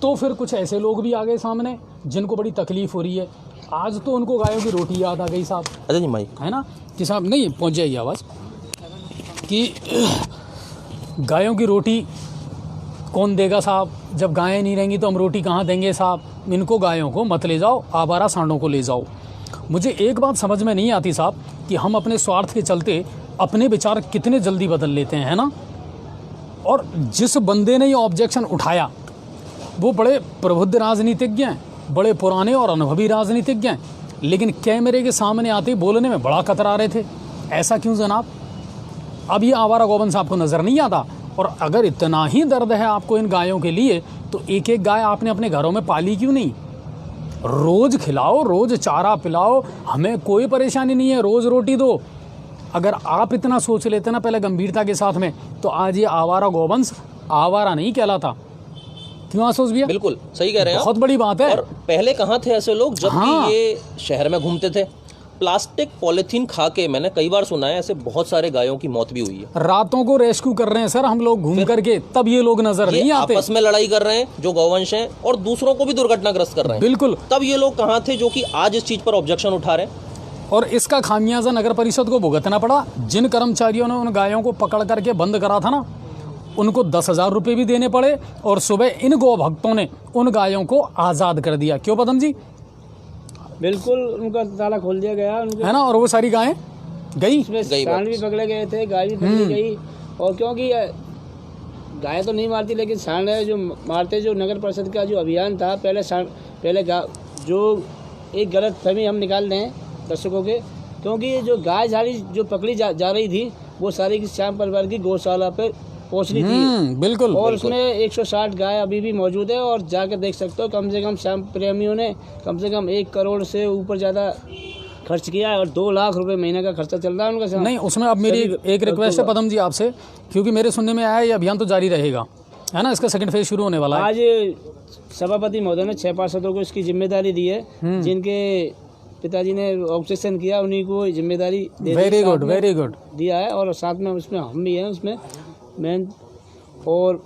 तो फिर कुछ ऐसे लोग भी आ गए सामने जिनको बड़ी तकलीफ़ हो रही है। आज तो उनको गायों की रोटी याद आ गई साहब। अजय जी माइक है ना कि साहब, नहीं पहुंच जाइए आवाज़, कि गायों की रोटी कौन देगा साहब, जब गायें नहीं रहेंगी तो हम रोटी कहाँ देंगे साहब। इनको गायों को मत ले जाओ, आवारा सांडों को ले जाओ। मुझे एक बात समझ में नहीं आती साहब कि हम अपने स्वार्थ के चलते अपने विचार कितने जल्दी बदल लेते हैं, है ना। और जिस बंदे ने ये ऑब्जेक्शन उठाया वो बड़े प्रबुद्ध राजनीतिज्ञ हैं, बड़े पुराने और अनुभवी राजनीतिज्ञ हैं, लेकिन कैमरे के सामने आते बोलने में बड़ा कतरा रहे थे। ऐसा क्यों जनाब? अब ये आवारा गौवंश आपको नज़र नहीं आता? और अगर इतना ही दर्द है आपको इन गायों के लिए, तो एक एक गाय आपने अपने घरों में पाली क्यों नहीं? रोज़ खिलाओ, रोज़ चारा पिलाओ, हमें कोई परेशानी नहीं है, रोज़ रोटी दो। अगर आप इतना सोच लेते ना पहले गंभीरता के साथ में, तो आज ये आवारा गौवंश आवारा नहीं कहलाता। क्यों आशुतोष भैया? बिल्कुल सही कह रहे हैं, बहुत बड़ी बात है। और पहले कहाँ थे ऐसे लोग जब हाँ। कि ये शहर में घूमते थे? प्लास्टिक पॉलीथीन खा के मैंने कई बार सुना है ऐसे बहुत सारे गायों की मौत भी हुई है। रातों को रेस्क्यू कर रहे हैं सर हम लोग घूम करके, तब ये लोग नजर नहीं आते। आपस में लड़ाई कर रहे हैं जो गौवंश हैं और दूसरों को भी दुर्घटनाग्रस्त कर रहे हैं। बिल्कुल। तब ये लोग कहाँ थे जो कि आज इस चीज पर ऑब्जेक्शन उठा रहे हैं? और इसका खामियाजा नगर परिषद को भुगतना पड़ा। जिन कर्मचारियों ने उन गायों को पकड़ करके बंद करा था ना, उनको 10,000 रुपये भी देने पड़े, और सुबह इन गौ भक्तों ने उन गायों को आज़ाद कर दिया। क्यों पदम जी? बिल्कुल, उनका ताला खोल दिया गया, है ना। और वो सारी गायें गई, सांड भी पकड़े गए थे, गाय भी पकड़ी गई। और क्योंकि गाय तो नहीं मारती, लेकिन सांड है जो मारते। जो नगर परिषद का जो अभियान था, पहले जो एक गलत फहमी हम निकाल रहे हैं दर्शकों के, क्योंकि ये जो गाय झाड़ी जो पकड़ी जा रही थी वो सारी की श्याम परिवार की गौशाला पे पहुंचनी थी। बिल्कुल। और उसमें 160 गाय अभी भी मौजूद है और जाकर देख सकते हो कम से कम श्याम प्रेमियों ने कम से कम 1 करोड़ से ऊपर ज़्यादा खर्च किया है और 2 लाख रुपए महीने का खर्चा चल रहा है उनका। नहीं, उसमें अब मेरी एक रिक्वेस्ट है पदम जी आपसे, क्योंकि मेरे सुनने में आया ये अभियान तो जारी रहेगा, है ना, इसका सेकंड फेज शुरू होने वाला है। आज सभापति महोदय ने 6 पार्षदों को इसकी जिम्मेदारी दी है, जिनके पिताजी ने ऑब्जेक्शन किया उन्हीं को जिम्मेदारी वेरी गुड दिया है। और साथ में उसमें हम भी हैं उसमें मेन। और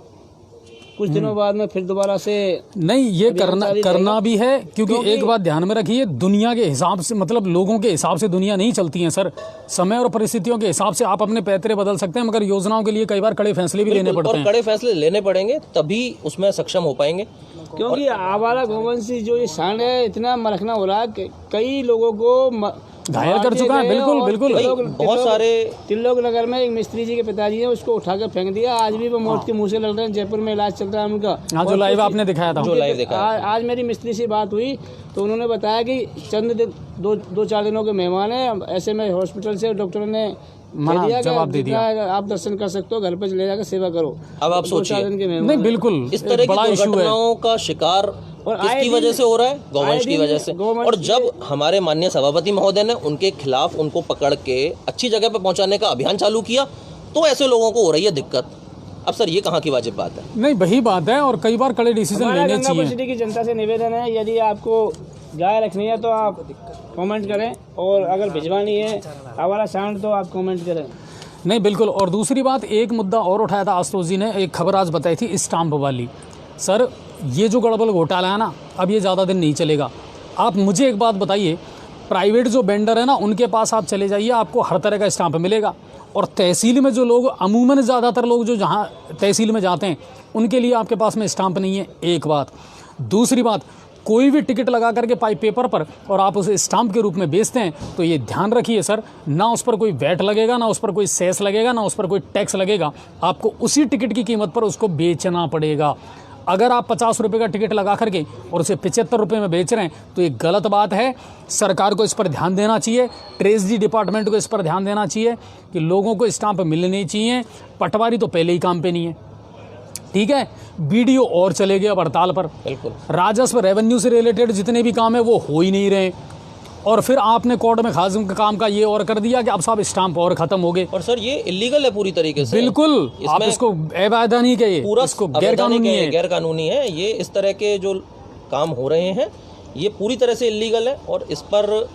कुछ दिनों बाद में फिर दोबारा से नहीं, ये करना भी है, क्योंकि एक बात ध्यान में रखिए, दुनिया के हिसाब से, मतलब लोगों के हिसाब से दुनिया नहीं चलती है सर। समय और परिस्थितियों के हिसाब से आप अपने पैतरे बदल सकते हैं, मगर योजनाओं के लिए कई बार कड़े फैसले भी लेने पड़ते हैं। और कड़े फैसले लेने पड़ेंगे तभी उसमें सक्षम हो पाएंगे। क्योंकि आवारा गोवंशी जो ये सांड है इतना मरखना हो रहा है कि कई लोगों को घायल कर चुका है। बिल्कुल। बहुत सारे तिल्लोक नगर में एक मिस्त्री जी के पिताजी ने उसको उठाकर फेंक दिया, आज भी वो मौत के मुंह से लड़ रहे हैं। जयपुर में इलाज चल रहा है उनका। जो लाइव आपने दिखाया था, जो लाइव दिखाया। आज मेरी मिस्त्री से बात हुई तो उन्होंने बताया कि चंद 2-4 दिनों के मेहमान है, ऐसे में हॉस्पिटल से डॉक्टरों ने जवाब दे दिया, आप दर्शन कर सकते हो, घर पे ले जाकर सेवा करो। अब आप सोचिए, नहीं बिल्कुल, इस तरह की दुर्घटनाओं का शिकार और किसकी वजह से हो रहा है? गौवंश की वजह से। और जब हमारे माननीय सभापति महोदय ने उनके खिलाफ उनको पकड़ के अच्छी जगह पर पहुंचाने का अभियान चालू किया तो ऐसे लोगों को हो रही है दिक्कत। अब सर ये कहाँ की वाजिब बात है? नहीं, वही बात है, और कई बार कड़े डिसीजन लेने चाहिए। सिटी की जनता से निवेदन है, यदि आपको गाय रखनी है तो आप कमेंट करें, और अगर भिजवानी है आवारा सांड तो आप कमेंट करें। नहीं बिल्कुल। और दूसरी बात, एक मुद्दा और उठाया था आशुतोष जी ने, एक खबर आज बताई थी स्टाम्प वाली। सर ये जो गड़बड़ घोटाला है ना, अब ये ज़्यादा दिन नहीं चलेगा। आप मुझे एक बात बताइए, प्राइवेट जो वेंडर है ना, उनके पास आप चले जाइए, आपको हर तरह का स्टाम्प मिलेगा। और तहसील में जो लोग, अमूमन ज़्यादातर लोग जो जहाँ तहसील में जाते हैं, उनके लिए आपके पास में स्टाम्प नहीं है, एक बात। दूसरी बात, कोई भी टिकट लगा करके पेपर पर और आप उसे स्टाम्प के रूप में बेचते हैं तो ये ध्यान रखिए सर, ना उस पर कोई वैट लगेगा, ना उस पर कोई सेस लगेगा, ना उस पर कोई टैक्स लगेगा। आपको उसी टिकट की कीमत पर उसको बेचना पड़ेगा। अगर आप 50 रुपये का टिकट लगा करके और उसे 75 रुपये में बेच रहे हैं तो ये गलत बात है। सरकार को इस पर ध्यान देना चाहिए, ट्रेजरी डिपार्टमेंट को इस पर ध्यान देना चाहिए कि लोगों को स्टाम्प मिलने चाहिए। पटवारी तो पहले ही काम पे नहीं है, ठीक है, बीडीओ और चले गए अब हड़ताल पर। बिल्कुल। राजस्व, रेवेन्यू से रिलेटेड जितने भी काम है वो हो ही नहीं रहे, और फिर आपने कोर्ट में खास काम का ये और कर दिया कि अब साहब स्टाम्प और खत्म हो गए। और सर ये इलीगल है पूरी तरीके से। बिल्कुल, आप इसको अवैधानिक है, पूरा इसको गैरकानूनी है। ये इस तरह के जो काम हो रहे हैं ये पूरी तरह से इलीगल है, और इस पर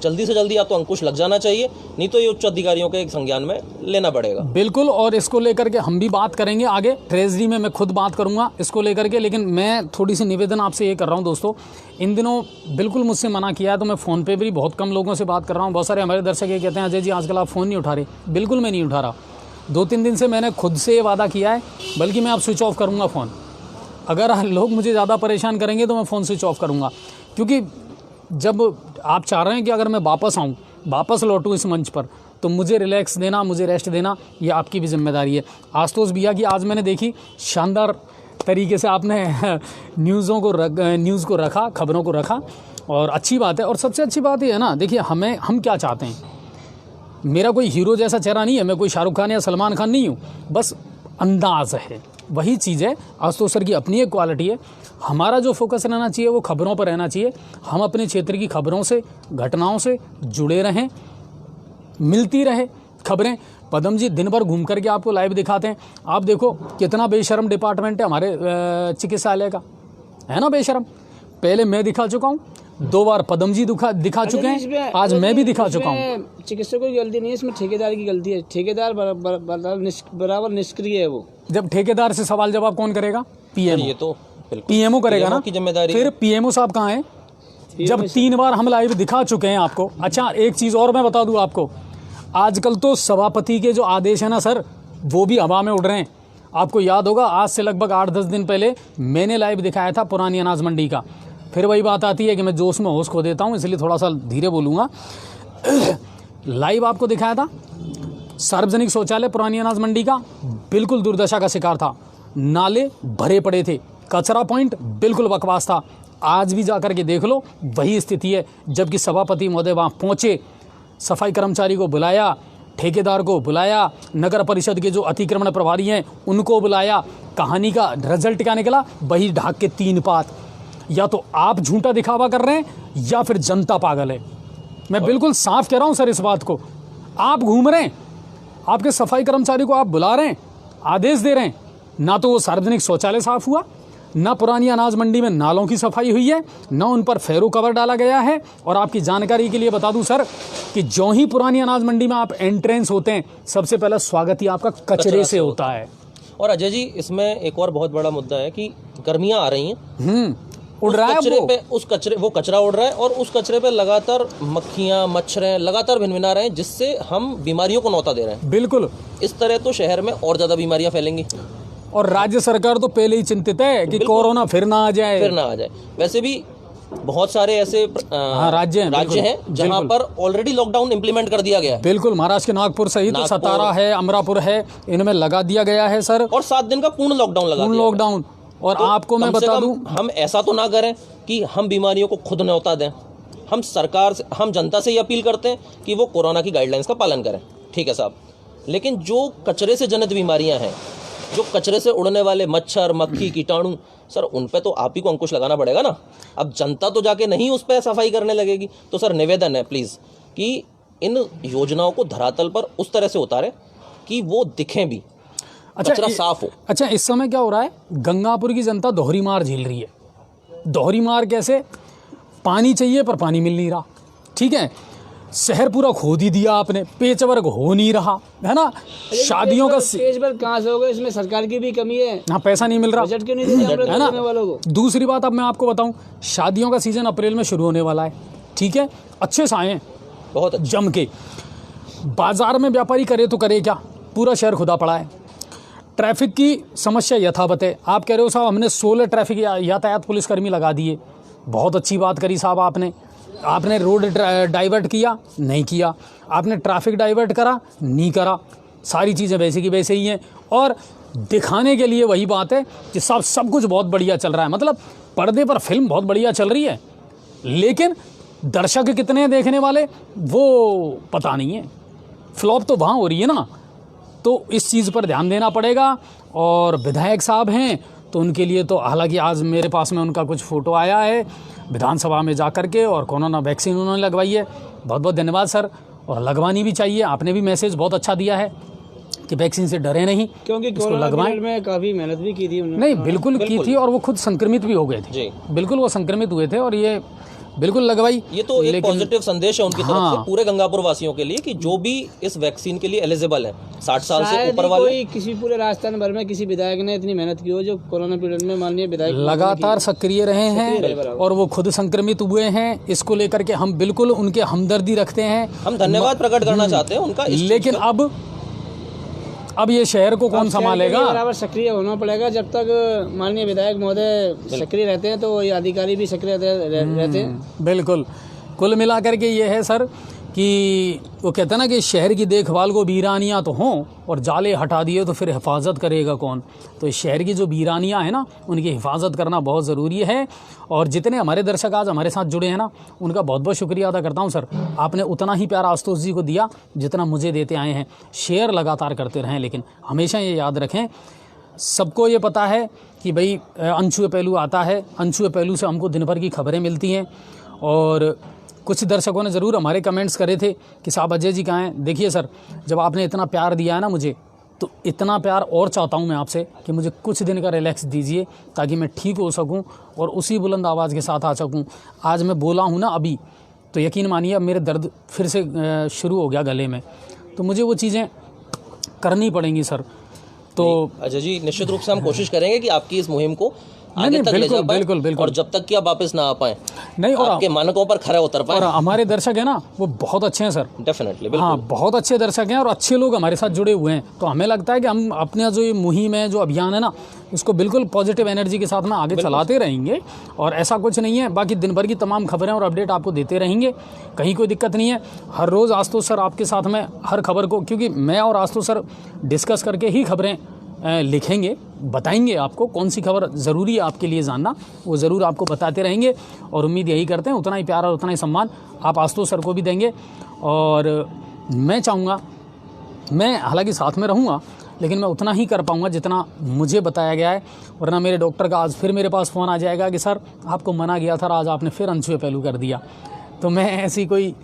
जल्दी से जल्दी या तो अंकुश लग जाना चाहिए, नहीं तो ये उच्च अधिकारियों के एक संज्ञान में लेना पड़ेगा। बिल्कुल, और इसको लेकर के हम भी बात करेंगे आगे, ट्रेजरी में मैं खुद बात करूंगा इसको लेकर के। लेकिन मैं थोड़ी सी निवेदन आपसे ये कर रहा हूं दोस्तों, इन दिनों बिल्कुल मुझसे मना किया है, तो मैं फ़ोन पे भी बहुत कम लोगों से बात कर रहा हूँ। बहुत सारे हमारे दर्शक ये कहते हैं अजय जी आजकल आप फ़ोन नहीं उठा रहे। बिल्कुल मैं नहीं उठा रहा, 2-3 दिन से मैंने खुद से वादा किया है, बल्कि मैं अब स्विच ऑफ करूँगा फ़ोन। अगर लोग मुझे ज़्यादा परेशान करेंगे तो मैं फ़ोन स्विच ऑफ करूँगा, क्योंकि जब आप चाह रहे हैं कि अगर मैं वापस आऊँ, वापस लौटूँ इस मंच पर, तो मुझे रिलैक्स देना, मुझे रेस्ट देना, ये आपकी भी जिम्मेदारी है। आशुतोष भैया की आज मैंने देखी शानदार तरीके से आपने न्यूज़ को रखा, खबरों को रखा, और अच्छी बात है। और सबसे अच्छी बात ये है ना, देखिए हम क्या चाहते हैं, मेरा कोई हीरो जैसा चेहरा नहीं है, मैं कोई शाहरुख खान या सलमान खान नहीं हूँ, बस अंदाज़ है, वही चीज़ है। आशुतोष सर की अपनी एक क्वालिटी है। हमारा जो फोकस रहना चाहिए वो खबरों पर रहना चाहिए। हम अपने क्षेत्र की खबरों से, घटनाओं से जुड़े रहें, मिलती रहे खबरें। पदम जी दिन भर घूम करके आपको लाइव दिखाते हैं। आप देखो कितना बेशरम डिपार्टमेंट है हमारे चिकित्सालय का, है ना बेशरम। पहले मैं दिखा चुका हूँ, 2 बार पदम जी दिखा चुके हैं, आज मैं भी दिखा चुका हूँ। चिकित्सकों की गलती नहीं है, इसमें ठेकेदार की गलती है। ठेकेदार बराबर निष्क्रिय है। वो जब ठेकेदार से सवाल जवाब कौन करेगा? पीएमओ। ये तो पीएमओ करेगा ना, की जिम्मेदारी। फिर पीएमओ साहब कहाँ हैं? जब 3 बार हम लाइव दिखा चुके हैं आपको। अच्छा एक चीज़ और मैं बता दूं आपको, आजकल तो सभापति के जो आदेश है ना सर, वो भी हवा में उड़ रहे हैं। आपको याद होगा आज से लगभग 8-10 दिन पहले मैंने लाइव दिखाया था पुरानी अनाज मंडी का। फिर वही बात आती है कि मैं जोश में होश खो देता हूँ, इसलिए थोड़ा सा धीरे बोलूँगा। लाइव आपको दिखाया था सार्वजनिक शौचालय पुरानी अनाज मंडी का, बिल्कुल दुर्दशा का शिकार था। नाले भरे पड़े थे, कचरा पॉइंट बिल्कुल बकवास था। आज भी जा कर के देख लो, वही स्थिति है। जबकि सभापति महोदय वहाँ पहुँचे, सफाई कर्मचारी को बुलाया, ठेकेदार को बुलाया, नगर परिषद के जो अतिक्रमण प्रभारी हैं उनको बुलाया। कहानी का रिजल्ट क्या निकला? वही ढाक के 3 पात। या तो आप झूठा दिखावा कर रहे हैं या फिर जनता पागल है। मैं बिल्कुल साफ कह रहा हूं सर इस बात को। आप घूम रहे हैं, आपके सफाई कर्मचारी को आप बुला रहे हैं, आदेश दे रहे हैं, ना तो वो सार्वजनिक शौचालय साफ हुआ, ना पुरानी अनाज मंडी में नालों की सफाई हुई है, ना उन पर फेरो कवर डाला गया है। और आपकी जानकारी के लिए बता दूं सर कि जो ही पुरानी अनाज मंडी में आप एंट्रेंस होते हैं, सबसे पहला स्वागत ही आपका कचरे से होता है। और अजय जी, इसमें एक और बहुत बड़ा मुद्दा है कि गर्मियां आ रही हैं, उड़ रहा है वो कचरा उड़ रहा है और उस कचरे पे लगातार मक्खियां, मच्छर लगातार भिनभिना रहे हैं, जिससे हम बीमारियों को न्योता दे रहे हैं। बिल्कुल। इस तरह तो शहर में और ज्यादा बीमारियां फैलेंगी। और राज्य सरकार तो पहले ही चिंतित है कि कोरोना फिर ना आ जाए। वैसे भी बहुत सारे ऐसे राज्य हैं जहां पर ऑलरेडी लॉकडाउन इंप्लीमेंट कर दिया गया है। बिल्कुल, महाराष्ट्र के नागपुर सहित सतारा है, अमरापुर है, इनमें लगा दिया गया है सर। और 7 दिन का पूर्ण लॉकडाउन और तो आपको मैं बता दूं, हम ऐसा तो ना करें कि हम बीमारियों को खुद न्योता दें। हम सरकार से, हम जनता से ये अपील करते हैं कि वो कोरोना की गाइडलाइंस का पालन करें, ठीक है साहब। लेकिन जो कचरे से जनित बीमारियां हैं, जो कचरे से उड़ने वाले मच्छर, मक्खी, कीटाणु, सर उन पे तो आप ही को अंकुश लगाना पड़ेगा ना। अब जनता तो जाके नहीं उस पर सफाई करने लगेगी। तो सर निवेदन है प्लीज़ कि इन योजनाओं को धरातल पर उस तरह से उतारें कि वो दिखें भी, कचरा साफ हो। अच्छा, इस समय क्या हो रहा है, गंगापुर की जनता दोहरी मार झेल रही है। दोहरी मार कैसे? पानी चाहिए पर पानी मिल नहीं रहा, ठीक है। शहर पूरा खोद ही दिया आपने, पेचवर्क हो नहीं रहा है ना। शादियों का पेचवर्क कहाँ से होगा? इसमें सरकार की भी कमी है। हाँ, पैसा नहीं मिल रहा, बजट क्यों नहीं देते है ना। दूसरी बात अब मैं आपको बताऊं, शादियों का सीजन अप्रैल में शुरू होने वाला है, ठीक है। अच्छे से आए, बहुत जम के। बाजार में व्यापारी करे तो करे क्या, पूरा शहर खुदा पड़ा है। ट्रैफिक की समस्या यथावत है। आप कह रहे हो साहब हमने 16 ट्रैफिक यातायात पुलिसकर्मी लगा दिए, बहुत अच्छी बात करी साहब आपने रोड डाइवर्ट किया? नहीं किया। आपने ट्रैफिक डाइवर्ट करा? नहीं करा। सारी चीज़ें वैसे की वैसे ही हैं। और दिखाने के लिए वही बात है कि सब कुछ बहुत बढ़िया चल रहा है, मतलब पर्दे पर फिल्म बहुत बढ़िया चल रही है, लेकिन दर्शक कितने हैं देखने वाले वो पता नहीं है। फ्लॉप तो वहाँ हो रही है ना। तो इस चीज़ पर ध्यान देना पड़ेगा। और विधायक साहब हैं तो उनके लिए तो, हालांकि आज मेरे पास में उनका कुछ फ़ोटो आया है विधानसभा में जा कर के, और कोरोना वैक्सीन उन्होंने लगवाई है। बहुत बहुत धन्यवाद सर, और लगवानी भी चाहिए। आपने भी मैसेज बहुत अच्छा दिया है कि वैक्सीन से डरे नहीं, क्योंकि कोरोना में काफ़ी मेहनत भी की थी उन्होंने। नहीं, बिल्कुल की थी, और वो खुद संक्रमित भी हो गए थे। बिल्कुल वो संक्रमित हुए थे, और ये बिल्कुल लगवाई। ये तो एक पॉजिटिव संदेश है उनकी तरफ से पूरे गंगापुर वासियों के लिए कि जो भी इस वैक्सीन के लिए एलिजिबल है, 60 साल से ऊपर वाले। किसी पूरे राजस्थान भर में किसी विधायक ने इतनी मेहनत की हो जो कोरोना पीरियड में माननीय विधायक लगातार सक्रिय रहे हैं, और वो खुद संक्रमित हुए हैं। इसको लेकर के हम बिल्कुल उनके हमदर्दी रखते हैं, हम धन्यवाद प्रकट करना चाहते हैं उनका। लेकिन अब ये शहर को कौन संभालेगा? बराबर सक्रिय होना पड़ेगा। जब तक माननीय विधायक महोदय सक्रिय रहते हैं तो ये अधिकारी भी सक्रिय रहते हैं। बिल्कुल। कुल मिलाकर के ये है सर कि वो कहते हैं ना कि शहर की देखभाल को वीरानियाँ तो हों, और जाले हटा दिए तो फिर हिफाजत करेगा कौन। तो इस शहर की जो वीरानियाँ हैं ना, उनकी हिफाजत करना बहुत ज़रूरी है। और जितने हमारे दर्शक आज हमारे साथ जुड़े हैं ना, उनका बहुत बहुत शुक्रिया अदा करता हूँ सर। आपने उतना ही प्यार आशुतोष जी को दिया जितना मुझे देते आए हैं। शेयर लगातार करते रहें, लेकिन हमेशा ये याद रखें, सबको ये पता है कि भाई अनछुए पहलू आता है, अनछुए पहलू से हमको दिन भर की खबरें मिलती हैं। और कुछ दर्शकों ने ज़रूर हमारे कमेंट्स करे थे कि साहब अजय जी कहाँ हैं। देखिए सर, जब आपने इतना प्यार दिया है ना मुझे, तो इतना प्यार और चाहता हूँ मैं आपसे कि मुझे कुछ दिन का रिलैक्स दीजिए, ताकि मैं ठीक हो सकूँ और उसी बुलंद आवाज़ के साथ आ सकूँ। आज मैं बोला हूँ ना अभी, तो यकीन मानिए अब मेरे दर्द फिर से शुरू हो गया गले में, तो मुझे वो चीज़ें करनी पड़ेंगी सर। तो अजय जी, निश्चित रूप से हम कोशिश करेंगे कि आपकी इस मुहिम को आगे तक ले जा पाएं, बिल्कुल। और जब तक कि आप वापस ना आ पाएं, नहीं, और आपके मानकों पर खरे उतर पाएं। और हमारे दर्शक है ना, वो बहुत अच्छे हैं सर। डेफिनेटली, बिल्कुल। हाँ, बहुत अच्छे दर्शक हैं और अच्छे लोग हमारे साथ जुड़े हुए हैं। तो हमें लगता है कि हम अपना जो ये मुहिम है, जो अभियान है ना, इसको बिल्कुल पॉजिटिव एनर्जी के साथ में आगे चलाते रहेंगे। और ऐसा कुछ नहीं है, बाकी दिन भर की तमाम खबरें और अपडेट आपको देते रहेंगे, कहीं कोई दिक्कत नहीं है। हर रोज़ आशुतोष सर आपके साथ में हर खबर को, क्योंकि मैं और आशुतोष सर डिस्कस करके ही खबरें लिखेंगे, बताएंगे आपको कौन सी खबर ज़रूरी है आपके लिए जानना, वो ज़रूर आपको बताते रहेंगे। और उम्मीद यही करते हैं उतना ही प्यार और उतना ही सम्मान आप आशुतोष सर को भी देंगे। और मैं चाहूँगा, मैं हालांकि साथ में रहूँगा, लेकिन मैं उतना ही कर पाऊँगा जितना मुझे बताया गया है। वरना मेरे डॉक्टर का आज फिर मेरे पास फ़ोन आ जाएगा कि सर आपको मना किया था, आज आपने फिर अनछुए पहलू कर दिया। तो मैं ऐसी कोई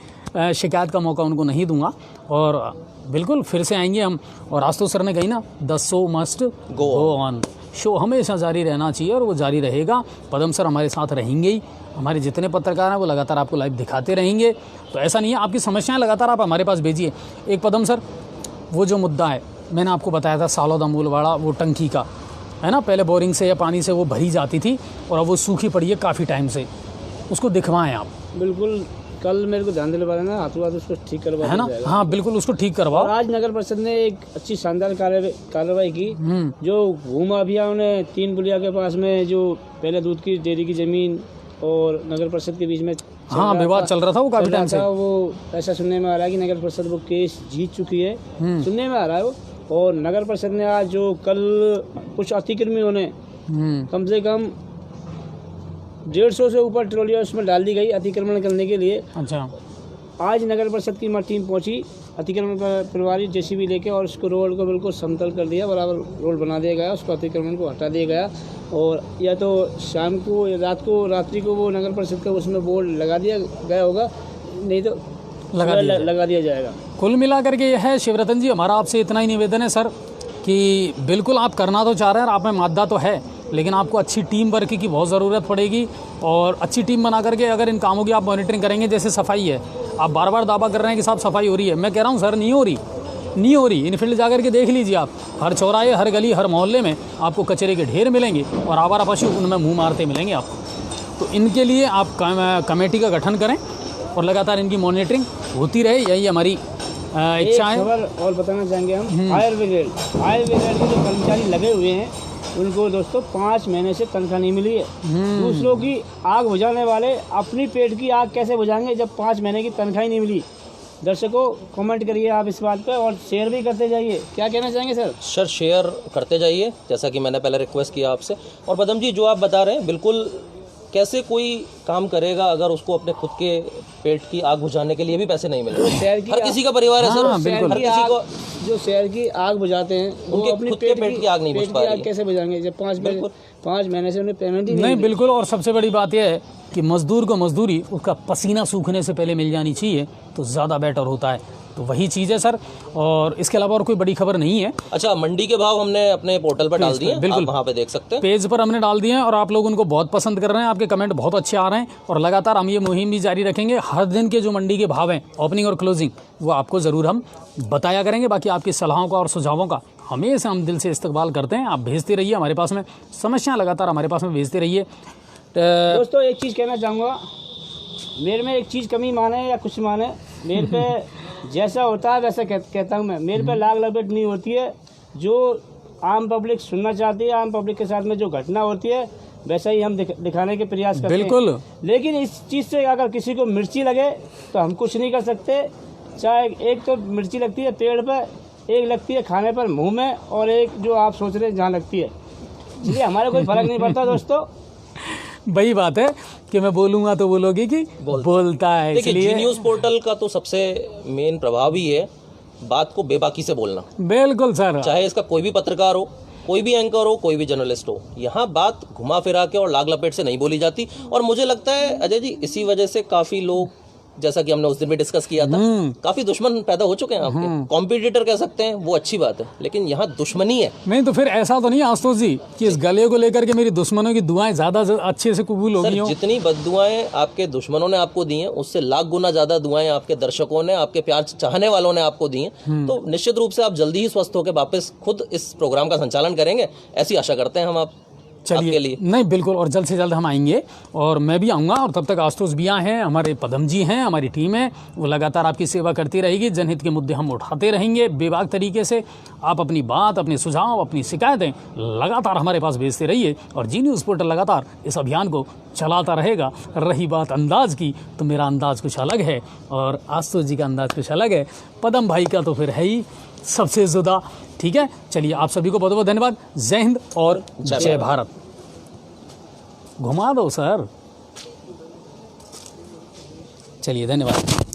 शिकायत का मौका उनको नहीं दूंगा और बिल्कुल फिर से आएंगे हम। और आशुतोष सर ने कही ना, the show must go on, show हमेशा जारी रहना चाहिए और वो जारी रहेगा। पदम सर हमारे साथ रहेंगे ही, हमारे जितने पत्रकार हैं वो लगातार आपको लाइव दिखाते रहेंगे। तो ऐसा नहीं है, आपकी समस्याएं लगातार आप हमारे पास भेजिए। एक पदम सर, वो जो मुद्दा है मैंने आपको बताया था सालोद अमूलवाड़ा, वो टंकी का है ना, पहले बोरिंग से या पानी से वो भरी जाती थी और अब वो सूखी पड़ी है काफ़ी टाइम से, उसको दिखवाएं आप। बिल्कुल, कल मेरे को ध्यान दिलवा देना, हाथों हाथ उसको ठीक करवा है ना। हाँ बिल्कुल, उसको ठीक करवाओ। और आज नगर परिषद ने एक अच्छी शानदार कार्रवाई की। जो भूमि अभियान ने 3 पुलिया के पास में जो पहले दूध की डेयरी की जमीन और नगर परिषद के बीच में हाँ विवाद चल रहा था, वो काफी टाइम से, वो ऐसा सुनने में आ रहा है कि नगर परिषद वो केस जीत चुकी है, सुनने में आ रहा है वो। और नगर परिषद ने आज जो कल कुछ अतिक्रमियों ने कम से कम 150 से ऊपर ट्रॉलियां उसमें डाल दी गई अतिक्रमण करने के लिए। अच्छा, आज नगर परिषद की टीम पहुंची, अतिक्रमण प्रभारी जेसीबी लेके, और उसको रोड को बिल्कुल समतल कर दिया, बराबर रोड बना दिया गया, उसको अतिक्रमण को हटा दिया गया। और या तो शाम को, रात्रि को वो नगर परिषद का उसमें बोर्ड लगा दिया गया होगा, नहीं तो लगा दिया जाएगा। कुल मिलाकर के यह है शिवरतन जी, हमारा आपसे इतना ही निवेदन है सर कि बिल्कुल आप करना तो चाह रहे हैं, आप में मादा तो है, लेकिन आपको अच्छी टीम वर्क की बहुत ज़रूरत पड़ेगी। और अच्छी टीम बना करके अगर इन कामों की आप मॉनिटरिंग करेंगे, जैसे सफाई है, आप बार बार दावा कर रहे हैं कि साहब सफाई हो रही है, मैं कह रहा हूँ सर नहीं हो रही। इनफील्ड जाकर के देख लीजिए आप, हर चौराहे, हर गली, हर मोहल्ले में आपको कचरे के ढेर मिलेंगे और आवारा पशु उनमें मुँह मारते मिलेंगे आपको। तो इनके लिए आप कमेटी का गठन करें और लगातार इनकी मॉनिटरिंग होती रहे, यही हमारी इच्छा है। खबर और बताना चाहेंगे हम, फायर ब्रिगेड के जो कर्मचारी लगे हुए हैं उनको दोस्तों 5 महीने से तनख्वाह नहीं मिली है। दूसरों की आग बुझाने वाले अपनी पेट की आग कैसे बुझाएंगे जब 5 महीने की तनख्वाह ही नहीं मिली। दर्शकों कमेंट करिए आप इस बात पर और शेयर भी करते जाइए। क्या कहना चाहेंगे सर? सर शेयर करते जाइए, जैसा कि मैंने पहले रिक्वेस्ट किया आपसे। और पदम जी, जो आप बता रहे हैं, बिल्कुल कैसे कोई काम करेगा अगर उसको अपने खुद के पेट की आग बुझाने के लिए भी पैसे नहीं मिले? हर किसी का परिवार है सर, बिल्कुल। हर किसी को जो शहर की आग बुझाते हैं वो अपनी खुद के पेट की आग नहीं बुझ पा रही है। कैसे बुझाएंगे जब 5 महीने से उन्हें पेमेंट ही नहीं। बिल्कुल, और सबसे बड़ी बात यह है कि मजदूर को मजदूरी उसका पसीना सूखने से पहले मिल जानी चाहिए, तो ज़्यादा बेटर होता है। तो वही चीज़ है सर, और इसके अलावा और कोई बड़ी खबर नहीं है। अच्छा, मंडी के भाव हमने अपने पोर्टल पर डाल दिए, बिल्कुल, आप वहाँ पे देख सकते हैं, पेज पर हमने डाल दिए हैं और आप लोग उनको बहुत पसंद कर रहे हैं, आपके कमेंट बहुत अच्छे आ रहे हैं। और लगातार हम ये मुहिम भी जारी रखेंगे, हर दिन के जो मंडी के भाव हैं, ओपनिंग और क्लोजिंग, वो आपको ज़रूर हम बताया करेंगे। बाकी आपकी सलाहों का और सुझावों का हमेशा हम दिल से इस्तकबाल करते हैं, आप भेजते रहिए हमारे पास में, समस्याएँ लगातार हमारे पास में भेजते रहिए। दोस्तों एक चीज़ कहना चाहूँगा, मेरे में एक चीज़ कमी माने या कुछ माने, मेरे पे जैसा होता है वैसा कहता हूँ मैं, मेरे पे लाग लपेट नहीं होती है। जो आम पब्लिक सुनना चाहती है, आम पब्लिक के साथ में जो घटना होती है, वैसा ही हम दिखाने के प्रयास करते हैं। बिल्कुल। लेकिन इस चीज़ से अगर किसी को मिर्ची लगे तो हम कुछ नहीं कर सकते। चाहे एक तो मिर्ची लगती है पेड़ पर, एक लगती है खाने पर मुँह में, और एक जो आप सोच रहे हैं जहाँ लगती है, इसलिए हमारा कोई फ़र्क नहीं पड़ता दोस्तों। वही बात है कि मैं बोलूँगा तो बोलोगे कि बोलता है। देखिए, इसलिए जी न्यूज़ पोर्टल का तो सबसे मेन प्रभाव ही है बात को बेबाकी से बोलना। बिल्कुल सर, चाहे इसका कोई भी पत्रकार हो, कोई भी एंकर हो, कोई भी जर्नलिस्ट हो, यहाँ बात घुमा फिरा के और लाग लपेट से नहीं बोली जाती। और मुझे लगता है अजय जी, इसी वजह से काफ़ी लोग, जैसा कि हमने उस दिन भी डिस्कस किया था, काफी दुश्मन पैदा हो चुके हैं आपके। कॉम्पिटिटर कह सकते हैं, वो अच्छी बात है, लेकिन यहाँ दुश्मनी है। नहीं तो फिर ऐसा तो नहीं आशुतोष जी कि इस गले को लेकर के मेरी दुश्मनों की दुआएं ज्यादा अच्छे से कबूल हो गई हो? जितनी बद्दुआएं आपके दुश्मनों ने आपको दी हैं, उससे लाख गुना ज्यादा दुआएं आपके दर्शकों ने, आपके प्यार चाहने वालों ने आपको दी हैं। तो निश्चित रूप से आप जल्दी ही स्वस्थ होकर वापस खुद इस प्रोग्राम का संचालन करेंगे, ऐसी आशा करते हैं हम आप। चलिए, नहीं बिल्कुल, और जल्द से जल्द हम आएंगे और मैं भी आऊँगा, और तब तक आशुतोष भैया हैं, हमारे पदम जी हैं, हमारी टीम है, वो लगातार आपकी सेवा करती रहेगी। जनहित के मुद्दे हम उठाते रहेंगे बेबाक तरीके से। आप अपनी बात, अपने सुझाव, अपनी शिकायतें लगातार हमारे पास भेजते रहिए, और जी न्यूज़ पोर्टल लगातार इस अभियान को चलाता रहेगा। रही बात अंदाज की, तो मेरा अंदाज कुछ अलग है और आशुतोष जी का अंदाज कुछ अलग है, पदम भाई का तो फिर है ही सबसे जुदा। ठीक है, चलिए, आप सभी को बहुत बहुत धन्यवाद। जय हिंद और जय भारत। घुमा दो सर। चलिए, धन्यवाद।